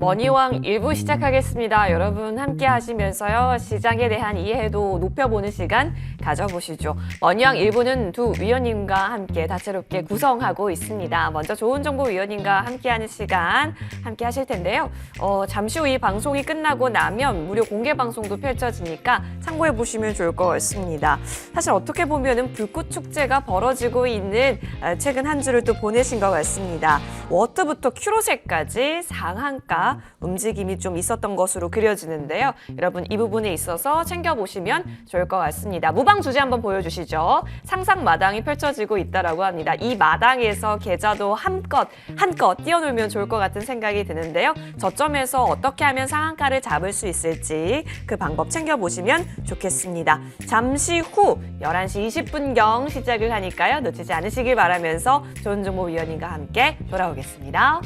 머니왕 1부 시작하겠습니다. 여러분 함께 하시면서요. 시장에 대한 이해도 높여보는 시간 가져보시죠. 머니왕 1부는 두 위원님과 함께 다채롭게 구성하고 있습니다. 먼저 좋은 정보 위원님과 함께하는 시간 함께 하실 텐데요. 잠시 후 이 방송이 끝나고 나면 무료 공개 방송도 펼쳐지니까 참고해 보시면 좋을 것 같습니다. 사실 어떻게 보면은 불꽃 축제가 벌어지고 있는 최근 한 주를 또 보내신 것 같습니다. 워트부터 큐로셋까지 상한가 움직임이 좀 있었던 것으로 그려지는데요. 여러분 이 부분에 있어서 챙겨보시면 좋을 것 같습니다. 무방 주제 한번 보여주시죠. 상상 마당이 펼쳐지고 있다라고 합니다. 이 마당에서 계좌도 한껏 뛰어놀면 좋을 것 같은 생각이 드는데요. 저점에서 어떻게 하면 상한가를 잡을 수 있을지 그 방법 챙겨보시면 좋겠습니다. 잠시 후 11시 20분경 시작을 하니까요. 놓치지 않으시길 바라면서 좋은 정보 위원님과 함께 돌아오겠습니다.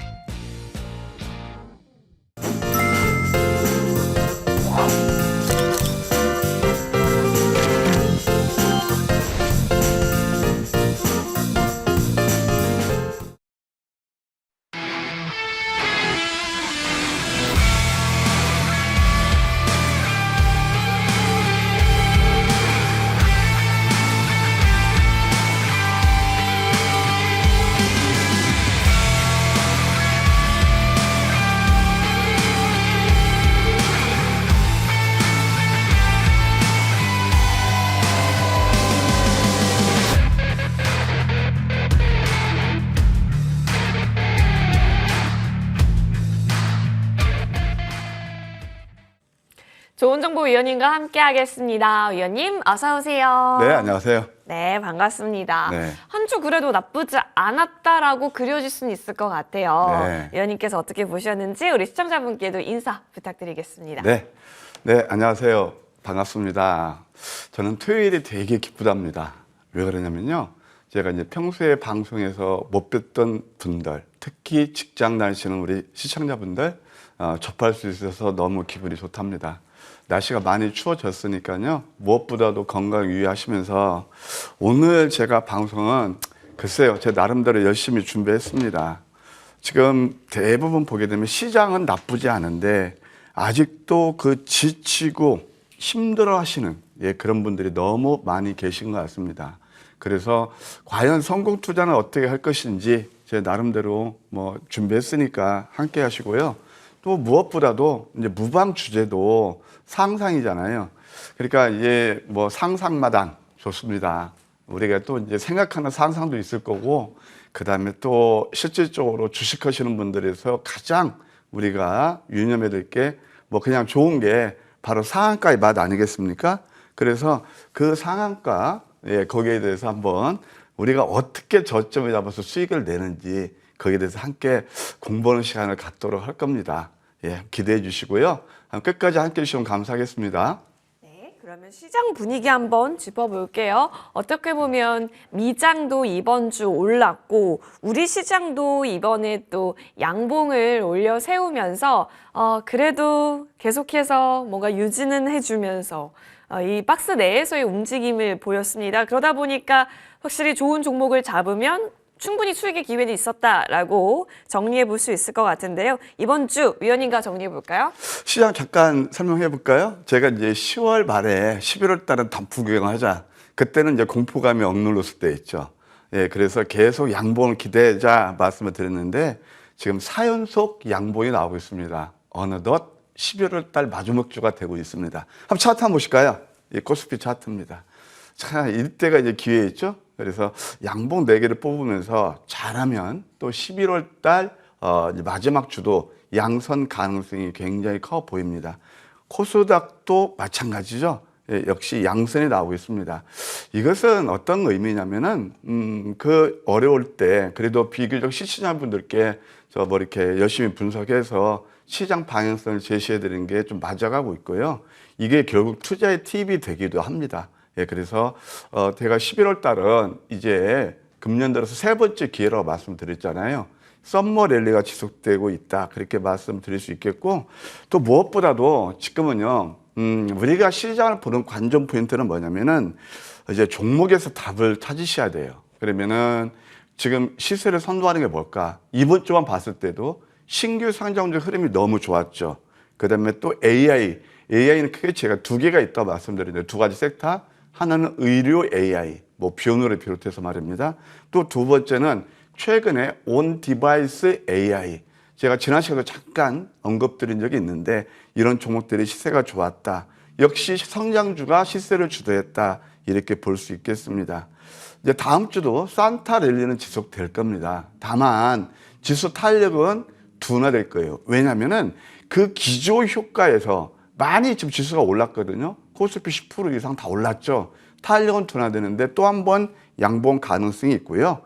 좋은 정보 위원님과 함께 하겠습니다. 위원님 어서 오세요. 네, 안녕하세요. 네, 반갑습니다. 네. 한 주 그래도 나쁘지 않았다라고 그려질 수는 있을 것 같아요. 네. 위원님께서 어떻게 보셨는지 우리 시청자분께도 인사 부탁드리겠습니다. 네, 안녕하세요. 반갑습니다. 저는 토요일이 되게 기쁘답니다. 왜 그러냐면요. 제가 이제 평소에 방송에서 못 뵀던 분들, 특히 직장 다니시는 우리 시청자분들 접할 수 있어서 너무 기분이 좋답니다. 날씨가 많이 추워졌으니까요. 무엇보다도 건강 유의하시면서 오늘 제가 방송은 글쎄요. 제 나름대로 열심히 준비했습니다. 지금 대부분 보게 되면 시장은 나쁘지 않은데 아직도 그 지치고 힘들어 하시는 그런 분들이 너무 많이 계신 것 같습니다. 그래서 과연 성공 투자는 어떻게 할 것인지 제 나름대로 준비했으니까 함께 하시고요. 또 무엇보다도 이제 무방 주제도 상상이잖아요. 그러니까 이제 상상마당 좋습니다. 우리가 또 이제 생각하는 상상도 있을 거고, 그 다음에 또 실질적으로 주식하시는 분들에서 가장 우리가 유념해야 될 게 그냥 좋은 게 바로 상한가의 맛 아니겠습니까? 그래서 그 상한가, 거기에 대해서 한번 우리가 어떻게 저점을 잡아서 수익을 내는지 거기에 대해서 함께 공부하는 시간을 갖도록 할 겁니다. 기대해 주시고요. 끝까지 함께 해주시면 감사하겠습니다. 네, 그러면 시장 분위기 한번 짚어볼게요. 어떻게 보면 미장도 이번 주 올랐고 우리 시장도 이번에 또 양봉을 올려 세우면서 그래도 계속해서 뭔가 유지는 해주면서 이 박스 내에서의 움직임을 보였습니다. 그러다 보니까 확실히 좋은 종목을 잡으면 충분히 수익의 기회는 있었다라고 정리해 볼 수 있을 것 같은데요. 이번 주 위원님과 정리해 볼까요? 시장 잠깐 설명해 볼까요? 제가 이제 10월 말에 11월 달은 단풍 구경하자. 그때는 이제 공포감이 억눌렀을 때 있죠. 그래서 계속 양봉을 기대하자 말씀을 드렸는데 지금 4연속 양봉이 나오고 있습니다. 어느덧 11월 달 마지막 주가 되고 있습니다. 한번 차트 한번 보실까요? 이 코스피 차트입니다. 자, 이때가 이제 기회였죠. 그래서 양봉 4개를 뽑으면서 잘하면 또 11월 달 마지막 주도 양선 가능성이 굉장히 커 보입니다. 코스닥도 마찬가지죠. 역시 양선이 나오고 있습니다. 이것은 어떤 의미냐면은 그 어려울 때 그래도 비교적 시청자분들께 이렇게 열심히 분석해서 시장 방향성을 제시해 드리는 게 좀 맞아가고 있고요. 이게 결국 투자의 팁이 되기도 합니다. 그래서 제가 11월 달은 이제 금년 들어서 3번째 기회라고 말씀드렸잖아요. 썸머 랠리가 지속되고 있다. 그렇게 말씀드릴 수 있겠고, 또 무엇보다도 지금은요, 우리가 시장을 보는 관전 포인트는 뭐냐면은 이제 종목에서 답을 찾으셔야 돼요. 그러면은 지금 시세를 선도하는 게 뭘까? 이번 주만 봤을 때도 신규 상장주 흐름이 너무 좋았죠. 그다음에 또 AI는 크게 제가 두 개가 있다고 말씀드렸는데 두 가지 섹터. 하나는 의료 AI, 뭐 비용료를 비롯해서 말입니다. 또 두 번째는 최근에 온 디바이스 AI. 제가 지난 시간에도 잠깐 언급드린 적이 있는데 이런 종목들이 시세가 좋았다. 역시 성장주가 시세를 주도했다. 이렇게 볼 수 있겠습니다. 이제 다음 주도 산타 랠리는 지속될 겁니다. 다만 지수 탄력은 둔화될 거예요. 왜냐하면은 그 기조 효과에서 많이 지금 지수가 올랐거든요. 코스피 10% 이상 다 올랐죠. 탄력은 둔화되는데 또 한 번 양봉 가능성이 있고요.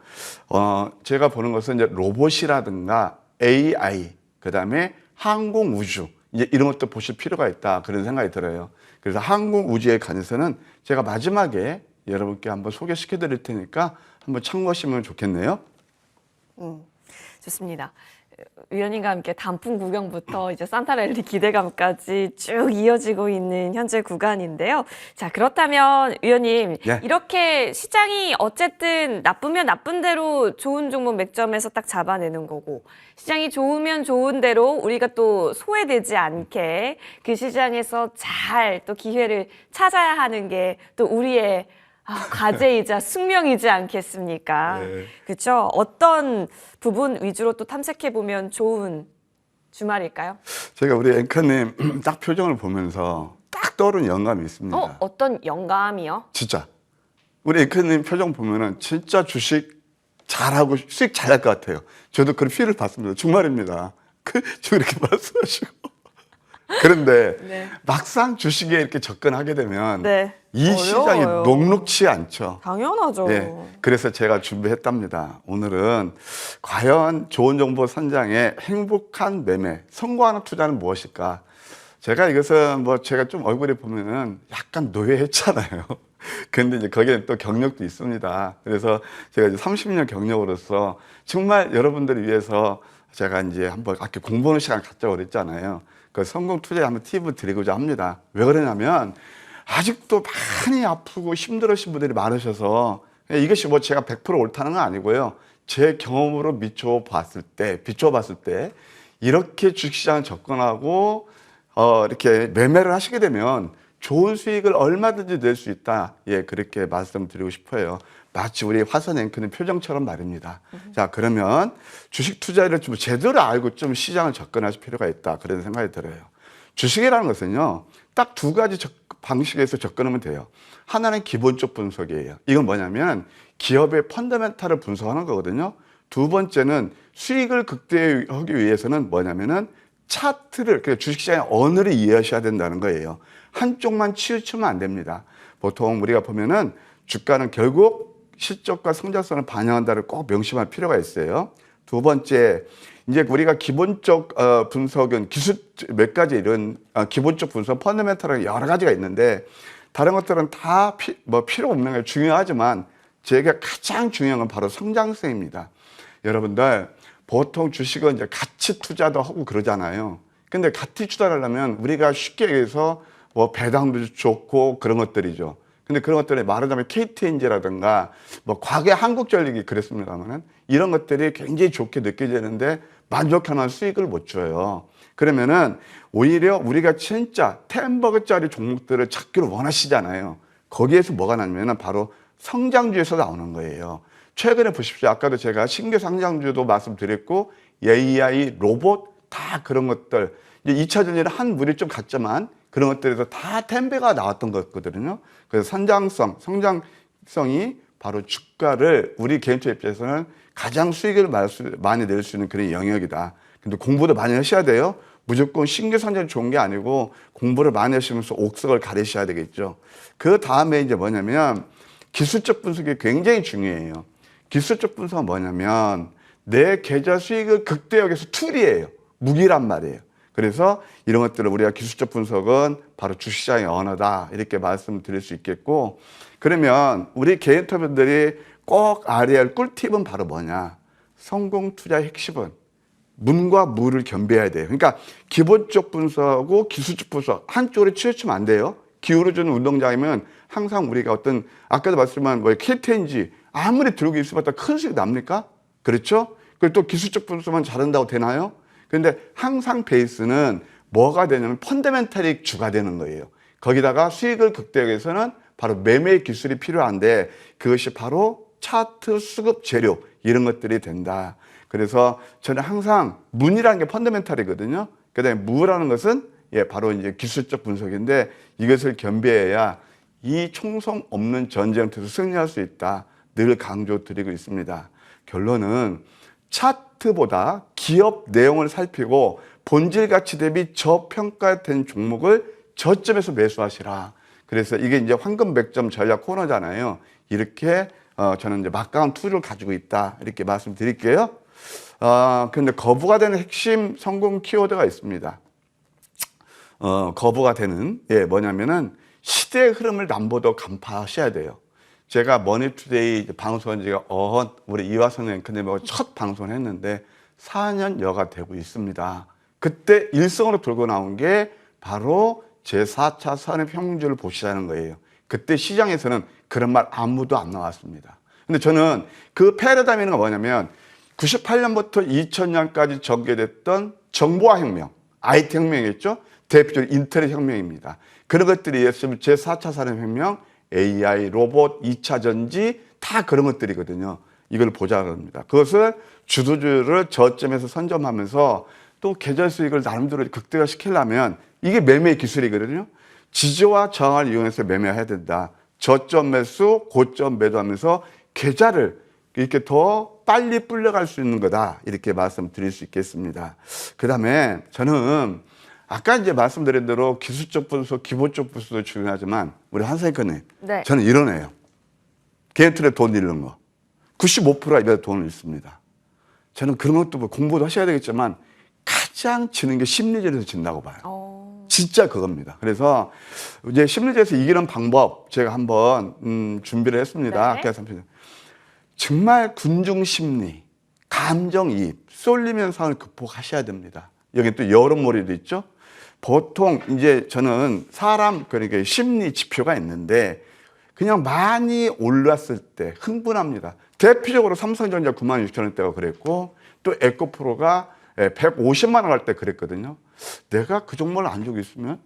제가 보는 것은 이제 로봇이라든가 AI, 그 다음에 항공 우주, 이제 이런 것도 보실 필요가 있다. 그런 생각이 들어요. 그래서 항공 우주에 관해서는 제가 마지막에 여러분께 한번 소개시켜 드릴 테니까 한번 참고하시면 좋겠네요. 좋습니다. 위원님과 함께 단풍 구경부터 이제 산타랠리 기대감까지 쭉 이어지고 있는 현재 구간인데요. 자, 그렇다면 위원님, 네. 이렇게 시장이 어쨌든 나쁘면 나쁜 대로 좋은 종목 맥점에서 딱 잡아내는 거고, 시장이 좋으면 좋은 대로 우리가 또 소외되지 않게 그 시장에서 잘 또 기회를 찾아야 하는 게 또 우리의 과제이자 숙명이지 않겠습니까? 네. 그렇죠? 어떤 부분 위주로 또 탐색해 보면 좋은 주말일까요? 제가 우리 앵커님 딱 표정을 보면서 딱 떠오르는 영감이 있습니다. 어떤 영감이요? 진짜 우리 앵커님 표정 보면은 진짜 주식 잘하고 수익 잘할 것 같아요. 저도 그런 피를 받습니다. 정말입니다. 지금 이렇게 말씀하시고 그런데 네. 막상 주식에 이렇게 접근하게 되면 네. 이 시장이 어려워요. 녹록치 않죠. 당연하죠. 네, 그래서 제가 준비했답니다. 오늘은 과연 좋은 정보 선장의 행복한 매매, 성공하는 투자는 무엇일까? 제가 이것은 뭐 제가 좀 얼굴에 보면은 약간 노예했잖아요. 근데 이제 거기에 또 경력도 있습니다. 그래서 제가 이제 30년 경력으로서 정말 여러분들을 위해서 제가 이제 한번 아까 공부하는 시간 갖자고 그랬잖아요. 그 성공 투자에 한번 팁을 드리고자 합니다. 왜 그러냐면 아직도 많이 아프고 힘들으신 분들이 많으셔서 이것이 뭐 제가 100% 옳다는 건 아니고요. 제 경험으로 비춰봤을 때 이렇게 주식시장을 접근하고 이렇게 매매를 하시게 되면 좋은 수익을 얼마든지 낼 수 있다. 예, 그렇게 말씀드리고 싶어요. 마치 우리 화선 앵커는 표정처럼 말입니다. 자, 그러면 주식 투자를 좀 제대로 알고 좀 시장을 접근하실 필요가 있다. 그런 생각이 들어요. 주식이라는 것은요, 딱 두 가지 방식에서 접근하면 돼요. 하나는 기본적 분석이에요. 이건 뭐냐면 기업의 펀더멘탈을 분석하는 거거든요. 두 번째는 수익을 극대화하기 위해서는 뭐냐면은 차트를, 그러니까 주식시장의 언어를 이해하셔야 된다는 거예요. 한쪽만 치우치면 안 됩니다. 보통 우리가 보면은 주가는 결국 실적과 성장성을 반영한다를 꼭 명심할 필요가 있어요. 두 번째, 이제 우리가 기본적 분석은 기술 몇 가지 이런 기본적 분석, 펀더멘탈은 여러 가지가 있는데 다른 것들은 다 필요 없는 게 중요하지만 제가 가장 중요한 건 바로 성장성입니다. 여러분들 보통 주식은 이제 가치 투자도 하고 그러잖아요. 근데 가치 투자를 하려면 우리가 쉽게 얘기해서 뭐 배당도 좋고 그런 것들이죠. 근데 그런 것들이 말하자면 KTNG라든가 뭐 과거에 한국전력이 그랬습니다만은 이런 것들이 굉장히 좋게 느껴지는데 만족할 수익을 못 줘요. 그러면은 오히려 우리가 진짜 10버그짜리 종목들을 찾기를 원하시잖아요. 거기에서 뭐가 나냐면은 바로 성장주에서 나오는 거예요. 최근에 보십시오. 아까도 제가 신규 상장주도 말씀드렸고 AI, 로봇 다 그런 것들 이제 2차 전지는 한 물이 좀 같지만 그런 것들에서 다 10배가 나왔던 것거든요. 그래서 성장성이 바로 주가를 우리 개인투자 입장에서는 가장 수익을 많이 낼 수 있는 그런 영역이다. 근데 공부도 많이 하셔야 돼요. 무조건 신규 상장이 좋은 게 아니고 공부를 많이 하시면서 옥석을 가리셔야 되겠죠. 그 다음에 이제 뭐냐면 기술적 분석이 굉장히 중요해요. 기술적 분석은 뭐냐면 내 계좌 수익을 극대화하기 위해서 툴이에요. 무기란 말이에요. 그래서 이런 것들을 우리가 기술적 분석은 바로 주식시장의 언어다 이렇게 말씀드릴 수 있겠고 그러면 우리 개인 투자분들이 꼭 알아야 할 꿀팁은 바로 뭐냐. 성공 투자의 핵심은 문과 무를 겸비해야 돼요. 그러니까 기본적 분석하고 기술적 분석 한쪽으로 치우치면 안 돼요. 기울어주는 운동장이면 항상 우리가 어떤 아까도 말씀한 뭐 KTNG 아무리 들고 있으면 큰 수익 납니까? 그렇죠? 그리고 또 기술적 분석만 잘한다고 되나요? 근데 항상 베이스는 뭐가 되냐면 펀더멘탈이 주가 되는 거예요. 거기다가 수익을 극대화하기 위해서는 바로 매매 기술이 필요한데 그것이 바로 차트, 수급, 재료 이런 것들이 된다. 그래서 저는 항상 문이라는 게 펀더멘탈이거든요. 그다음에 무라는 것은 바로 이제 기술적 분석인데 이것을 겸비해야 이 총성 없는 전쟁터에서 승리할 수 있다. 늘 강조드리고 있습니다. 결론은 차트보다 기업 내용을 살피고 본질 가치 대비 저평가된 종목을 저점에서 매수하시라. 그래서 이게 이제 황금 100점 전략 코너잖아요. 이렇게 저는 이제 막강한 툴을 가지고 있다. 이렇게 말씀드릴게요. 그런데 거부가 되는 핵심 성공 키워드가 있습니다. 거부가 되는 뭐냐면은 시대의 흐름을 남보다 간파하셔야 돼요. 제가 머니투데이 방송한 지가 우리 이화선 앵커님하고 첫 방송을 했는데 4년여가 되고 있습니다. 그때 일성으로 들고 나온 게 바로 제4차 산업혁명주를 보시자는 거예요. 그때 시장에서는 그런 말 아무도 안 나왔습니다. 근데 저는 그 패러다임이 뭐냐면 98년부터 2000년까지 전개됐던 정보화 혁명, IT 혁명이겠죠? 대표적으로 인터넷 혁명입니다. 그런 것들이 있으면 제4차 산업혁명, AI, 로봇, 2차 전지 다 그런 것들이거든요. 이걸 보자고 합니다. 그것을 주도주를 저점에서 선점하면서 또 계절 수익을 나름대로 극대화시키려면 이게 매매 기술이거든요. 지지와 저항을 이용해서 매매해야 된다. 저점 매수, 고점 매도하면서 계좌를 이렇게 더 빨리 불려갈 수 있는 거다. 이렇게 말씀드릴 수 있겠습니다. 그 다음에 저는 아까 이제 말씀드린 대로 기술적 분석, 기본적 분석도 중요하지만 우리 한사님께는 네. 저는 이런 애요. 개인 툴에 돈 잃는 거. 95%가 입에 돈을 잃습니다. 저는 그런 것도 뭐 공부도 하셔야 되겠지만 가장 지는 게 심리전에서 진다고 봐요. 진짜 그겁니다. 그래서 이제 심리전에서 이기는 방법 제가 한번 준비를 했습니다. 네. 정말 군중 심리, 감정이입, 쏠리면 상을 극복하셔야 됩니다. 여기 또 여론몰이도 있죠. 보통 이제 저는 사람 그러니까 심리 지표가 있는데 그냥 많이 올랐을 때 흥분합니다. 대표적으로 삼성전자 96,000원대가 그랬고 또 에코프로가 150만 원 갈 때 그랬거든요. 내가 그 종목을 안 주고 있으면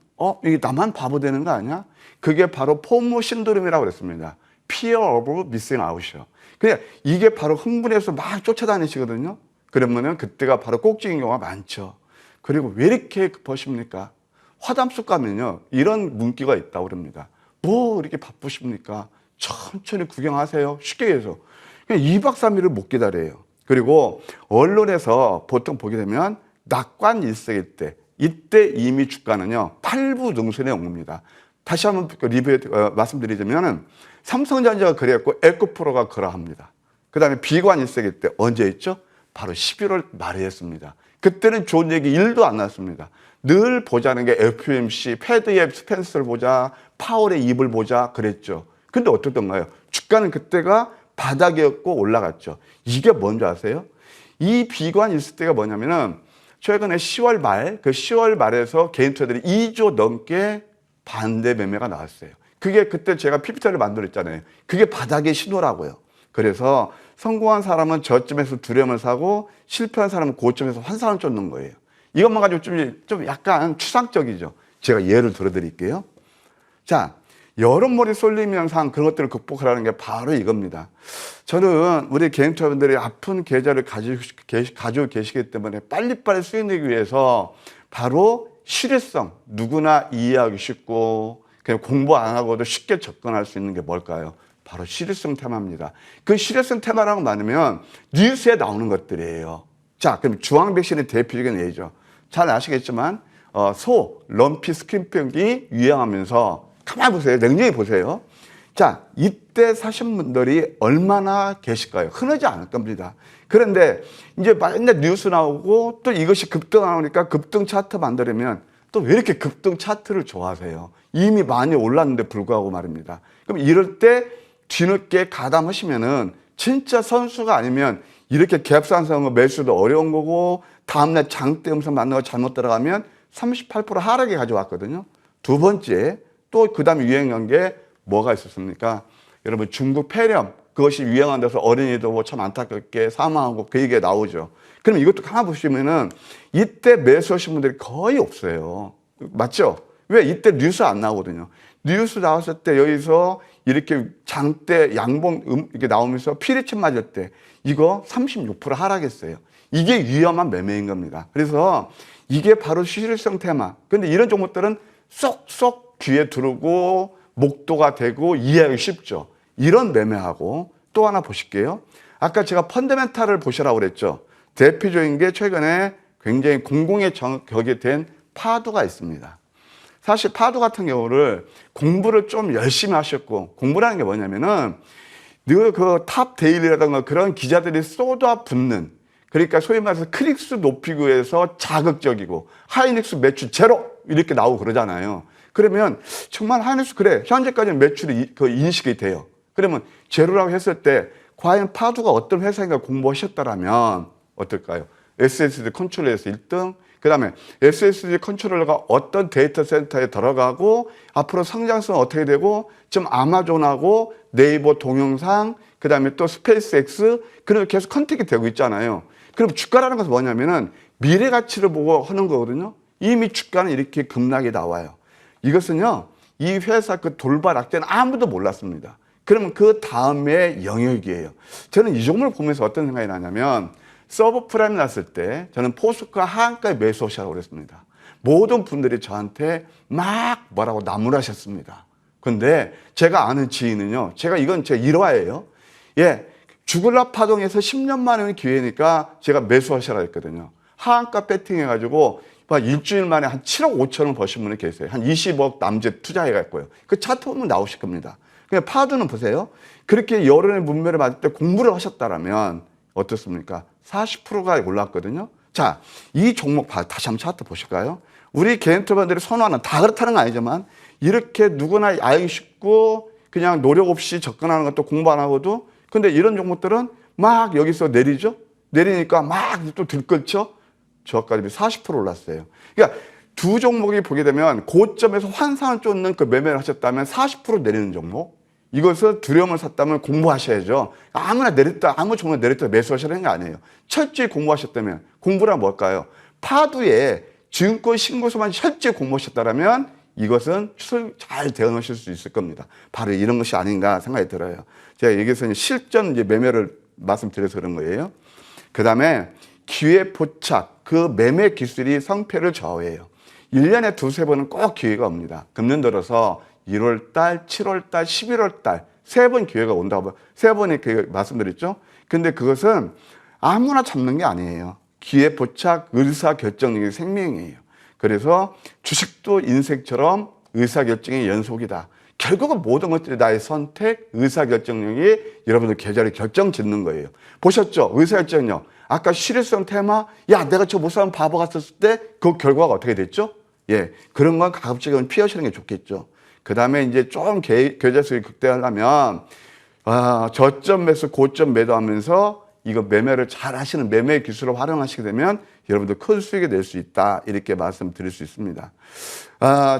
이게 나만 바보 되는 거 아니야? 그게 바로 포모 신드롬이라고 그랬습니다. Fear of missing out이요. 그냥 이게 바로 흥분해서 막 쫓아다니시거든요. 그러면은 그때가 바로 꼭지인 경우가 많죠. 그리고 왜 이렇게 급하십니까? 화담숙 가면요 이런 문구가 있다고 그럽니다. 뭐 이렇게 바쁘십니까? 천천히 구경하세요. 쉽게 해서 그냥 2박 3일을 못 기다려요. 그리고 언론에서 보통 보게 되면 낙관 일색일 때 이때 이미 주가는요 8부 능선에 온 겁니다. 다시 한번 리뷰 말씀드리자면은 삼성전자가 그랬고 에코프로가 그러합니다. 그 다음에 비관 일색일 때 언제 있죠? 바로 11월 말에 했습니다. 그때는 좋은 얘기 1도 안 났습니다. 늘 보자는 게 FOMC, 패드의 스펜스를 보자, 파월의 입을 보자 그랬죠. 근데 어떻던가요? 주가는 그때가 바닥이었고 올라갔죠. 이게 뭔지 아세요? 이 비관 있을 때가 뭐냐면은 최근에 10월 말, 그 10월 말에서 개인 투자들이 2조 넘게 반대 매매가 나왔어요. 그게 그때 제가 PPT를 만들었잖아요. 그게 바닥의 신호라고요. 그래서 성공한 사람은 저점에서 두려움을 사고 실패한 사람은 고점에서 환상을 쫓는 거예요. 이것만 가지고 좀 약간 추상적이죠. 제가 예를 들어드릴게요. 자, 여론몰이 쏠림 현상 그런 것들을 극복하라는 게 바로 이겁니다. 저는 우리 개인 투자분들이 아픈 계좌를 가지고 계시기 때문에 빨리빨리 수익 내기 위해서 바로 실효성, 누구나 이해하기 쉽고 그냥 공부 안 하고도 쉽게 접근할 수 있는 게 뭘까요? 바로 실효성 테마입니다. 그 실효성 테마라고 말하면 뉴스에 나오는 것들이에요. 자, 그럼 주황백신의 대표적인 예죠. 잘 아시겠지만 럼피 스킨병이 유행하면서 가만히 보세요. 냉정히 보세요. 자, 이때 사신 분들이 얼마나 계실까요? 흔하지 않을 겁니다. 그런데 이제 맨날 뉴스 나오고 또 이것이 급등 나오니까 급등 차트 만들려면 또 왜 이렇게 급등 차트를 좋아하세요? 이미 많이 올랐는데 불구하고 말입니다. 그럼 이럴 때 뒤늦게 가담하시면은 진짜 선수가 아니면 이렇게 갭상승 매수도 어려운 거고 다음날 장대 음성 만나고 잘못 들어가면 38% 하락에 가져왔거든요. 두 번째 또 그 다음에 유행한 게 뭐가 있었습니까? 여러분 중국 폐렴 그것이 유행한 데서 어린이도 뭐 참 안타깝게 사망하고 그 얘기가 나오죠. 그럼 이것도 가만 보시면은 이때 매수하신 분들이 거의 없어요. 맞죠? 왜? 이때 뉴스 안 나오거든요. 뉴스 나왔을 때 여기서 이렇게 장대 양봉 이렇게 나오면서 피리침 맞을 때 이거 36% 하락했어요. 이게 위험한 매매인 겁니다. 그래서 이게 바로 실효성 테마. 근데 이런 종목들은 쏙쏙 귀에 들어오고 목도가 되고 이해하기 쉽죠. 이런 매매하고 또 하나 보실게요. 아까 제가 펀더멘탈을 보시라고 그랬죠. 대표적인 게 최근에 굉장히 공공의 격이 된 파도가 있습니다. 사실 파도 같은 경우를 공부를 좀 열심히 하셨고, 공부라는 게 뭐냐면은 늘 그 탑 데일리라든가 그런 기자들이 쏟아붓는, 그러니까 소위 말해서 클릭수 높이기 위해서 자극적이고 하이닉스 매출 제로 이렇게 나오고 그러잖아요. 그러면 정말 하이닉스 그래 현재까지는 매출이 그 인식이 돼요. 그러면 제로라고 했을 때 과연 파도가 어떤 회사인가 공부하셨다라면 어떨까요? SSD 컨트롤러에서 1등, 그 다음에 SSD 컨트롤러가 어떤 데이터 센터에 들어가고 앞으로 성장성은 어떻게 되고 지금 아마존하고 네이버 동영상, 그 다음에 또 스페이스X 그렇게 계속 컨택이 되고 있잖아요. 그럼 주가라는 것은 뭐냐면은 미래 가치를 보고 하는 거거든요. 이미 주가는 이렇게 급락이 나와요. 이것은요, 이 회사 그 돌발 악재는 아무도 몰랐습니다. 그러면 그 다음에 영역이에요. 저는 이 종목을 보면서 어떤 생각이 나냐면 서브프라임 났을 때 저는 포스코 하한가에 매수하시라고 그랬습니다. 모든 분들이 저한테 막 뭐라고 나무라셨습니다. 근데 제가 아는 지인은요, 이건 제 일화예요. 예, 주글라 파동에서 10년 만에 기회니까 제가 매수하시라고 했거든요. 하한가 배팅해가지고 일주일 만에 한 7억 5천원 버신 분이 계세요. 한 20억 남짓 투자해갔고요. 그 차트 보면 나오실 겁니다. 그냥 파도는 보세요. 그렇게 여론의 문매를 맞을 때 공부를 하셨다라면 어떻습니까? 40%가 올랐거든요. 자, 이 종목 다시 한번 차트 보실까요? 우리 개인 투자자들이 선호하는, 다 그렇다는 건 아니지만 이렇게 누구나 알기 쉽고 그냥 노력 없이 접근하는 것도 공부 안 하고도, 근데 이런 종목들은 막 여기서 내리죠? 내리니까 막 또 들끓죠? 저까지 40% 올랐어요. 그러니까 두 종목이 보게 되면 고점에서 환상을 쫓는 그 매매를 하셨다면 40% 내리는 종목, 이것을 두려움을 샀다면 공부하셔야죠. 아무나 내렸다, 아무 종목 내렸다 매수하시라는 게 아니에요. 철저히 공부하셨다면, 공부란 뭘까요? 파도에 증권 신고서만 철저히 공부하셨다면 이것은 잘 대응하실 수 있을 겁니다. 바로 이런 것이 아닌가 생각이 들어요. 제가 여기서 실전 이제 매매를 말씀드려서 그런 거예요. 그 다음에 기회 포착, 그 매매 기술이 성패를 좌우해요. 1년에 두세 번은 꼭 기회가 옵니다. 금년 들어서 1월달, 7월달, 11월달 세 번 기회가 온다고, 세 번의 기회가 말씀드렸죠. 근데 그것은 아무나 잡는 게 아니에요. 기회 포착, 의사결정력이 생명이에요. 그래서 주식도 인생처럼 의사결정의 연속이다. 결국은 모든 것들이 나의 선택, 의사결정력이 여러분들 계좌를 결정짓는 거예요. 보셨죠? 의사결정력. 아까 실효성 테마, 야, 내가 저 못 사는 바보 같았을 때 그 결과가 어떻게 됐죠? 예, 그런 건 가급적이면 피하시는 게 좋겠죠. 그 다음에 이제 좀 계좌 수익 극대화하려면, 저점 매수, 고점 매도하면서 이거 매매를 잘 하시는 매매 기술을 활용하시게 되면 여러분들 큰 수익이 낼 수 있다. 이렇게 말씀드릴 수 있습니다.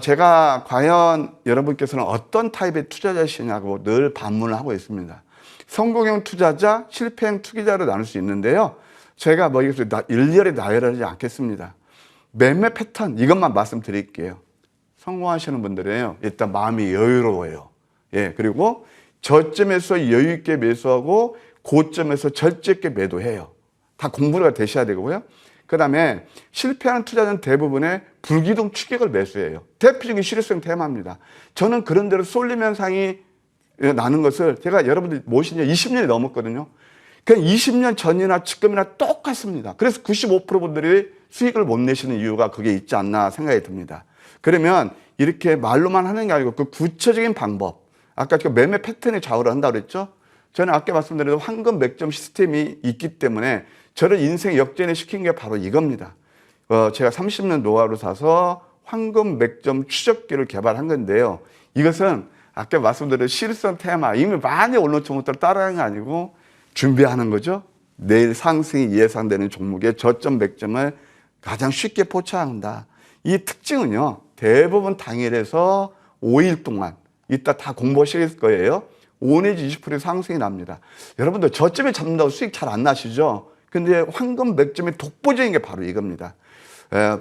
제가 과연 여러분께서는 어떤 타입의 투자자시냐고 늘 반문을 하고 있습니다. 성공형 투자자, 실패형 투기자로 나눌 수 있는데요. 제가 뭐 이것을 일일이 나열하지 않겠습니다. 매매 패턴 이것만 말씀드릴게요. 성공하시는 분들은요, 일단 마음이 여유로워요. 예, 그리고 저점에서 여유 있게 매수하고 고점에서 절제 있게 매도해요. 다 공부가 되셔야 되고요. 그 다음에 실패하는 투자자는 대부분의 불기둥 추격을 매수해요. 대표적인 실효성 테마입니다. 저는 그런 대로 쏠림 현상이 나는 것을 제가 여러분들 모신 지 20년이 넘었거든요. 그냥 20년 전이나 지금이나 똑같습니다. 그래서 95% 분들이 수익을 못 내시는 이유가 그게 있지 않나 생각이 듭니다. 그러면 이렇게 말로만 하는 게 아니고 그 구체적인 방법, 아까 그 매매 패턴에 좌우를 한다고 그랬죠? 저는 아까 말씀드린 황금 맥점 시스템이 있기 때문에 저를 인생 역전을 시킨 게 바로 이겁니다. 제가 30년 노하우를 사서 황금 맥점 추적기를 개발한 건데요. 이것은 아까 말씀드린 실선 테마, 이미 많이 올라온 종목들을 따라하는 게 아니고 준비하는 거죠. 내일 상승이 예상되는 종목의 저점 맥점을 가장 쉽게 포착한다. 이 특징은요, 대부분 당일에서 5일 동안 이따 다 공부하실 거예요. 5 내지 20% 상승이 납니다. 여러분들 저점에 잡는다고 수익 잘 안 나시죠? 근데 황금 맥점의 독보적인 게 바로 이겁니다.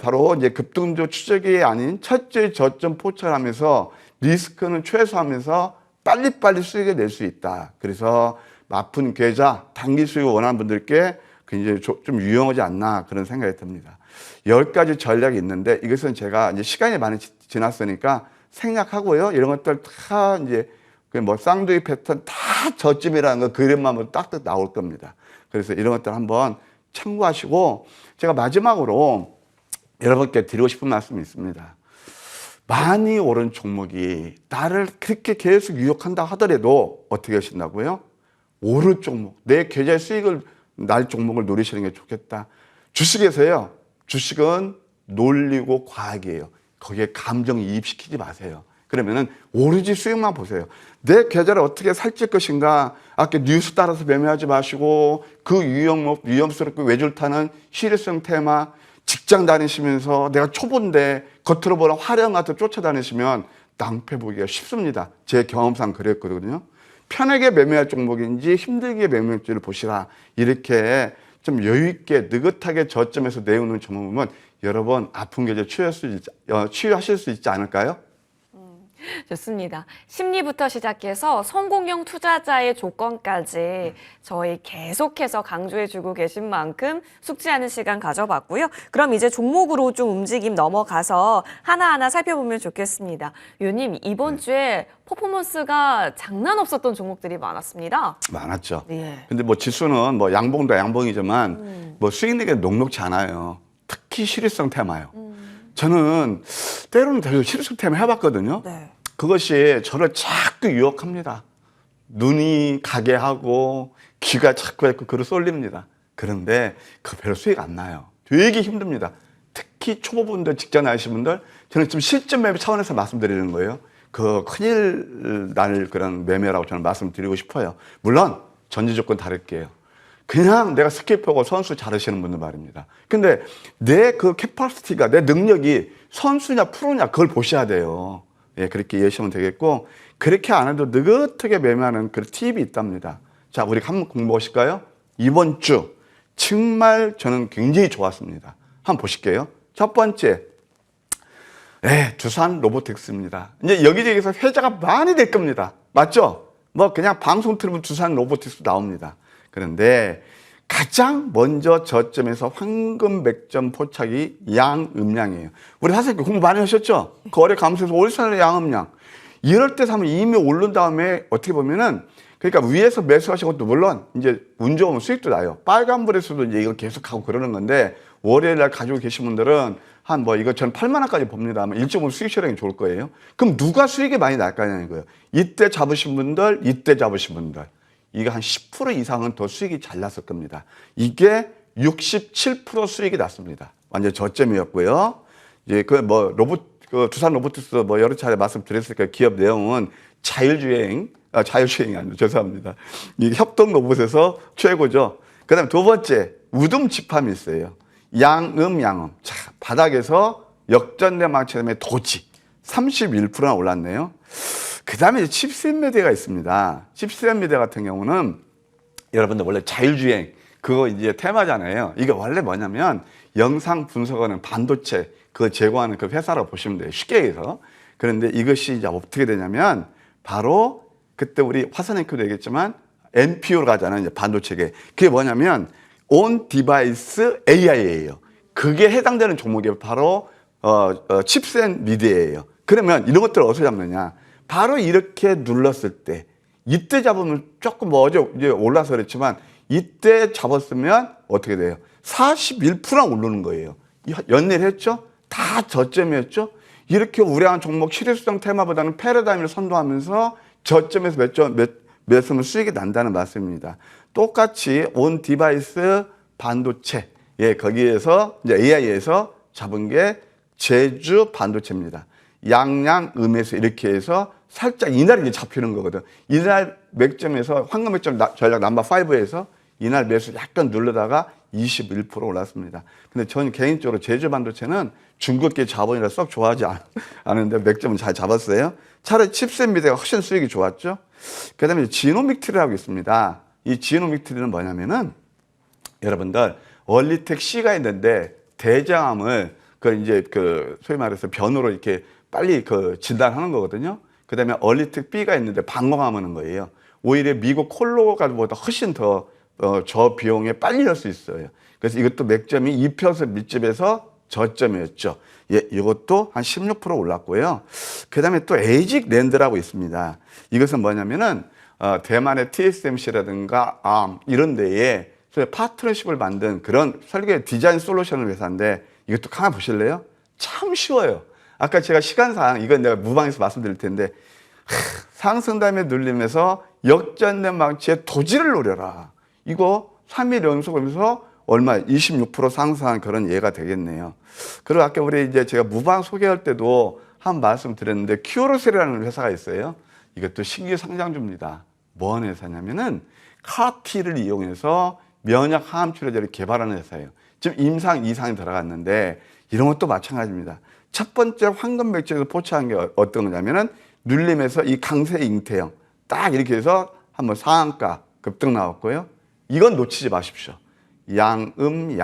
바로 이제 급등조 추적이 아닌 첫째 저점 포착하면서 리스크는 최소화하면서 빨리빨리 수익을 낼 수 있다. 그래서 아픈 계좌, 단기 수익을 원하는 분들께 굉장히 좀 유용하지 않나 그런 생각이 듭니다. 10가지 전략이 있는데 이것은 제가 이제 시간이 많이 지났으니까 생략하고요. 이런 것들 다 이제 뭐 쌍둥이 패턴 다 저점이라는 거 그림만 딱딱 나올 겁니다. 그래서 이런 것들 한번 참고하시고 제가 마지막으로 여러분께 드리고 싶은 말씀이 있습니다. 많이 오른 종목이 나를 그렇게 계속 유혹한다 하더라도 어떻게 하신다고요? 오른 종목, 내 계좌의 수익을 날 종목을 노리시는 게 좋겠다. 주식에서요. 주식은 논리고 과학이에요. 거기에 감정 이입시키지 마세요. 그러면은 오로지 수익만 보세요. 내 계좌를 어떻게 살찔 것인가. 아까 뉴스 따라서 매매하지 마시고 그 위험스럽고 외줄타는 실효성 테마 직장 다니시면서 내가 초보인데 겉으로 보는 화려한 것들 쫓아다니시면 낭패 보기가 쉽습니다. 제 경험상 그랬거든요. 편하게 매매할 종목인지 힘들게 매매할지를 보시라. 이렇게 좀 여유 있게 느긋하게 저점에서 내오는 종목은 여러분 아픈 계좌 치유하실 수 있지 않을까요? 좋습니다. 심리부터 시작해서 성공형 투자자의 조건까지 저희 계속해서 강조해주고 계신 만큼 숙지하는 시간 가져봤고요. 그럼 이제 종목으로 좀 움직임 넘어가서 하나하나 살펴보면 좋겠습니다. 위원님, 이번 주에 퍼포먼스가 장난 없었던 종목들이 많았습니다. 많았죠. 예. 근데 뭐 지수는 뭐 양봉도 양봉이지만 뭐 수익 내기 녹록지 않아요. 특히 실효성 테마요. 저는 때로는 되게 실효성 테마 해봤거든요. 네. 그것이 저를 자꾸 유혹합니다. 눈이 가게 하고 귀가 자꾸 글을 쏠립니다. 그런데 그 별로 수익 안 나요. 되게 힘듭니다. 특히 초보분들, 직장 나시는 분들, 저는 좀 실전 매매 차원에서 말씀드리는 거예요. 그 큰일 날 그런 매매라고 저는 말씀드리고 싶어요. 물론 전제 조건 다를게요. 그냥 내가 스킵하고 선수 잘하시는 분들 말입니다. 근데 내 그 캐파시티가, 내 능력이 선수냐 프로냐 그걸 보셔야 돼요. 예, 그렇게 이해하시면 되겠고, 그렇게 안 해도 느긋하게 매매하는 그런 팁이 있답니다. 자, 우리 한번 공부하실까요? 이번 주 정말 저는 굉장히 좋았습니다. 한번 보실게요. 첫 번째, 두산 로보틱스입니다. 이제 여기저기서 회자가 많이 될 겁니다. 맞죠? 뭐 그냥 방송 틀으면 두산 로보틱스 나옵니다. 그런데 가장 먼저 저점에서 황금 맥점 포착이 양음량이에요. 우리 사실 공부 많이 하셨죠? 거래 감소해서 올산의 양음량. 이럴 때 사면 이미 오른 다음에 어떻게 보면은 그러니까 위에서 매수하신 것도 물론 이제 운 좋으면 수익도 나요. 빨간불에서도 이제 이걸 계속하고 그러는 건데 월요일 날 가지고 계신 분들은 한 뭐 이거 전 8만 원까지 봅니다. 아마 1.5 수익 실행이 좋을 거예요. 그럼 누가 수익이 많이 날까냐는 거예요. 이때 잡으신 분들, 이때 잡으신 분들. 이거 한 10% 이상은 더 수익이 잘 났을 겁니다. 이게 67% 수익이 났습니다. 완전 저점이었고요. 이제 그 두산 로보틱스 뭐 여러 차례 말씀드렸으니까 기업 내용은 자율주행이 아니죠. 죄송합니다. 이 협동 로봇에서 최고죠. 그 다음에 두 번째, 우등 집함이 있어요. 양음. 자, 바닥에서 역전된 망치다음에 도지. 31%나 올랐네요. 그 다음에 칩셋 미디어가 있습니다. 칩셋 미디어 같은 경우는 여러분들 원래 자율주행 그거 이제 테마잖아요. 이게 원래 뭐냐면 영상 분석하는 반도체 그거 제공하는 그 회사라고 보시면 돼요. 쉽게 해서. 그런데 이것이 이제 어떻게 되냐면 바로 그때 우리 화산행크도 얘기했지만 NPU로 가잖아요. 이제 반도체계. 그게 뭐냐면 온 디바이스 AI예요. 그게 해당되는 종목이 바로 칩셋 미디어예요. 그러면 이런 것들을 어디서 잡느냐? 바로 이렇게 눌렀을 때 이때 잡으면 조금 뭐 어제 이제 올라서 그랬지만 이때 잡았으면 어떻게 돼요? 41%나 오르는 거예요. 연일 했죠? 다 저점이었죠? 이렇게 우량한 종목 실효성 테마보다는 패러다임을 선도하면서 저점에서 몇 수익이 난다는 말씀입니다. 똑같이 온 디바이스 반도체, 예, 거기에서 이제 AI에서 잡은 게 제주 반도체입니다. 양양음에서 이렇게 해서 살짝 이날 이제 잡히는 거거든. 이날 맥점에서 황금 맥점 전략 넘버 5에서 이날 매수 약간 누르다가 21% 올랐습니다. 근데 저는 개인적으로 제주 반도체는 중국계 자본이라 썩 좋아하지 않은데 맥점은 잘 잡았어요. 차라리 칩셋 미디어가 훨씬 수익이 좋았죠. 그 다음에 지노믹 트리라고 있습니다. 이 지노믹 트리는 뭐냐면은 여러분들 원리택 C가 있는데 대장암을 소위 말해서 변으로 이렇게 빨리 진단하는 거거든요. 그 다음에 얼리택 B가 있는데 방광암하는 거예요. 오히려 미국 콜로라보다 훨씬 더 저비용에 빨리 할 수 있어요. 그래서 이것도 맥점이 2% 밀집에서 저점이었죠. 예, 이것도 한 16% 올랐고요. 그 다음에 또 에이직 랜드라고 있습니다. 이것은 뭐냐면은 대만의 TSMC라든가 이런 데에 파트너십을 만든 그런 설계 디자인 솔루션을 회사인데 이것도 하나 보실래요? 참 쉬워요. 아까 제가 시간상 이건 내가 무방에서 말씀드릴 텐데 상승담에 눌리면서 역전된 망치에 도지를 노려라. 이거 3일 연속하면서 얼마 26% 상승한 그런 예가 되겠네요. 그리고 아까 우리 이제 제가 무방 소개할 때도 한 말씀 드렸는데 큐어로셀이라는 회사가 있어요. 이것도 신규 상장주입니다. 뭐 하는 회사냐면은 카티를 이용해서 면역 항암 치료제를 개발하는 회사예요. 지금 임상 2상이 들어갔는데 이런 것도 마찬가지입니다. 첫 번째 황금 맥주에서 포착한 게 어떤 거냐면은 눌림에서 이 강세 잉태형 딱 이렇게 해서 한번 상한가 급등 나왔고요. 이건 놓치지 마십시오. 양음.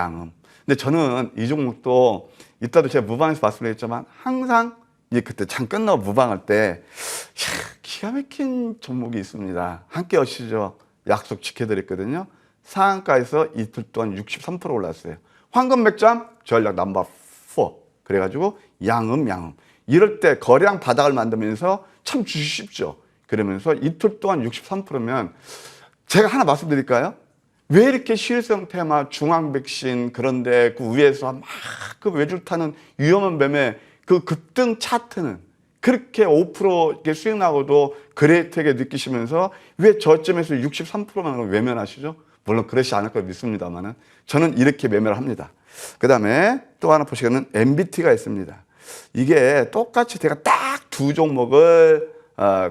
근데 저는 이 종목도 이따도 제가 무방에서 말씀드렸지만 항상 그때 장 끝나고 무방할 때 기가 막힌 종목이 있습니다. 함께 오시죠. 약속 지켜드렸거든요. 상한가에서 이틀 동안 63% 올랐어요. 황금 맥점 전략 넘버 4. 그래가지고 양음. 이럴 때 거래량 바닥을 만들면서 참 주시 쉽죠. 그러면서 이틀 동안 63%면 제가 하나 말씀드릴까요? 왜 이렇게 실성 테마, 중앙 백신 그런데 그 위에서 막 그 외줄 타는 위험한 매매 그 급등 차트는 그렇게 5% 이렇게 수익 나고도 그레이트하게 느끼시면서 왜 저점에서 63%만 외면하시죠? 물론 그렇지 않을 거 믿습니다만은 저는 이렇게 매매를 합니다. 그 다음에 또 하나 보시면은 MBT가 있습니다. 이게 똑같이 제가 딱 두 종목을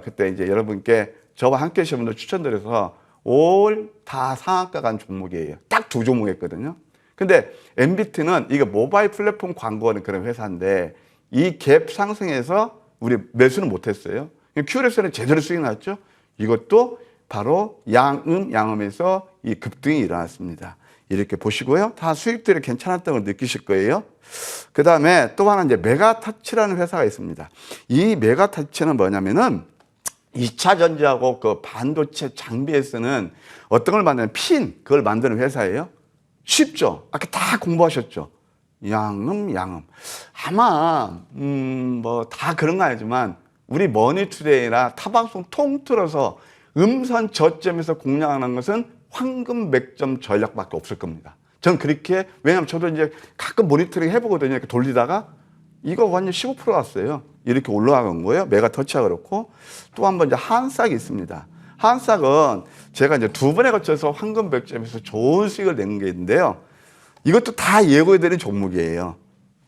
그때 이제 여러분께 저와 함께 하신 분들 추천드려서 올 다 상한가 간 종목이에요. 딱 두 종목 했거든요. 근데 MBT는 이게 모바일 플랫폼 광고하는 그런 회사인데 이 갭 상승에서 우리 매수는 못했어요. 큐레스는 제대로 수익 났죠. 이것도 바로 양음에서 이 급등이 일어났습니다. 이렇게 보시고요. 다 수익들이 괜찮았다는 걸 느끼실 거예요. 그 다음에 또 하나 이제 메가타치라는 회사가 있습니다. 이 메가타치는 뭐냐면은 2차 전지하고 그 반도체 장비에 쓰는 어떤 걸 만드는 그걸 만드는 회사예요. 쉽죠? 아까 다 공부하셨죠? 양음. 아마, 뭐 다 그런 거 아니지만 우리 머니투데이나 타방송 통틀어서 음선 저점에서 공략하는 것은 황금 맥점 전략밖에 없을 겁니다. 전 그렇게, 왜냐면 저도 이제 가끔 모니터링 해보거든요. 이렇게 돌리다가 이거 완전 15% 왔어요. 이렇게 올라간 거예요. 메가터치가 그렇고. 또 한 번 이제 한싹이 있습니다. 한싹은 제가 이제 두 번에 거쳐서 황금 맥점에서 좋은 수익을 낸 게 있는데요. 이것도 다 예고해드린 종목이에요.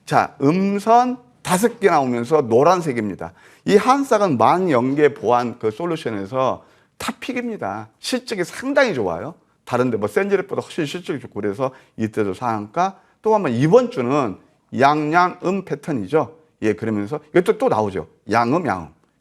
자, 음선 5개 나오면서 노란색입니다. 이 한싹은 만연계 보안 그 솔루션에서 탑픽입니다. 실적이 상당히 좋아요. 다른데 뭐 센지랩보다 훨씬 실적이 좋고 그래서 이때도 상한가. 또 한번 이번 주는 양양음 패턴이죠. 예, 그러면서 이것도 또 나오죠. 양음.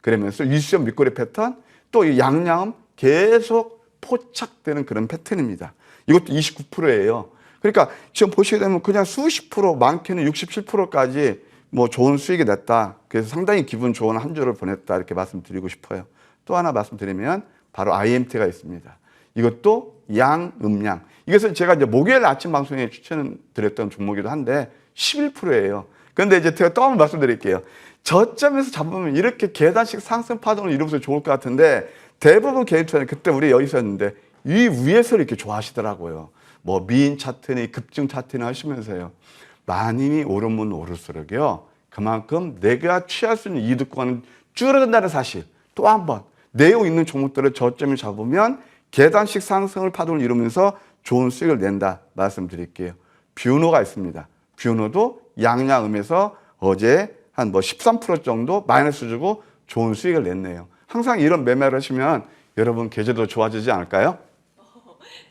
그러면서 위수점 윗꼬리 패턴, 또 이 양양음 계속 포착되는 그런 패턴입니다. 이것도 29%예요. 그러니까 지금 보시게 되면 그냥 수십 프로, 많게는 67%까지 뭐 좋은 수익이 냈다. 그래서 상당히 기분 좋은 한 주를 보냈다. 이렇게 말씀드리고 싶어요. 또 하나 말씀드리면 바로 IMT가 있습니다. 이것도 양음양. 이것은 제가 이제 목요일 아침 방송에 추천드렸던 종목이기도 한데 11%예요. 그런데 이제 제가 또 한 번 말씀드릴게요. 저점에서 잡으면 이렇게 계단식 상승 파동을 이루면서 좋을 것 같은데 대부분 개인 투자는 그때 우리 여기 있었는데 이 위에서 이렇게 좋아하시더라고요. 뭐 미인 차트니 급증 차트니 하시면서요. 많이 오르면 오를수록요. 그만큼 내가 취할 수 있는 이득 구간은 줄어든다는 사실. 또 한 번 내용 있는 종목들을 저점을 잡으면 계단식 상승을 파동을 이루면서 좋은 수익을 낸다 말씀드릴게요. 뷰노가 있습니다. 뷰노도 양양음에서 어제 한 뭐 13% 정도 마이너스 주고 좋은 수익을 냈네요. 항상 이런 매매를 하시면 여러분 계좌도 좋아지지 않을까요?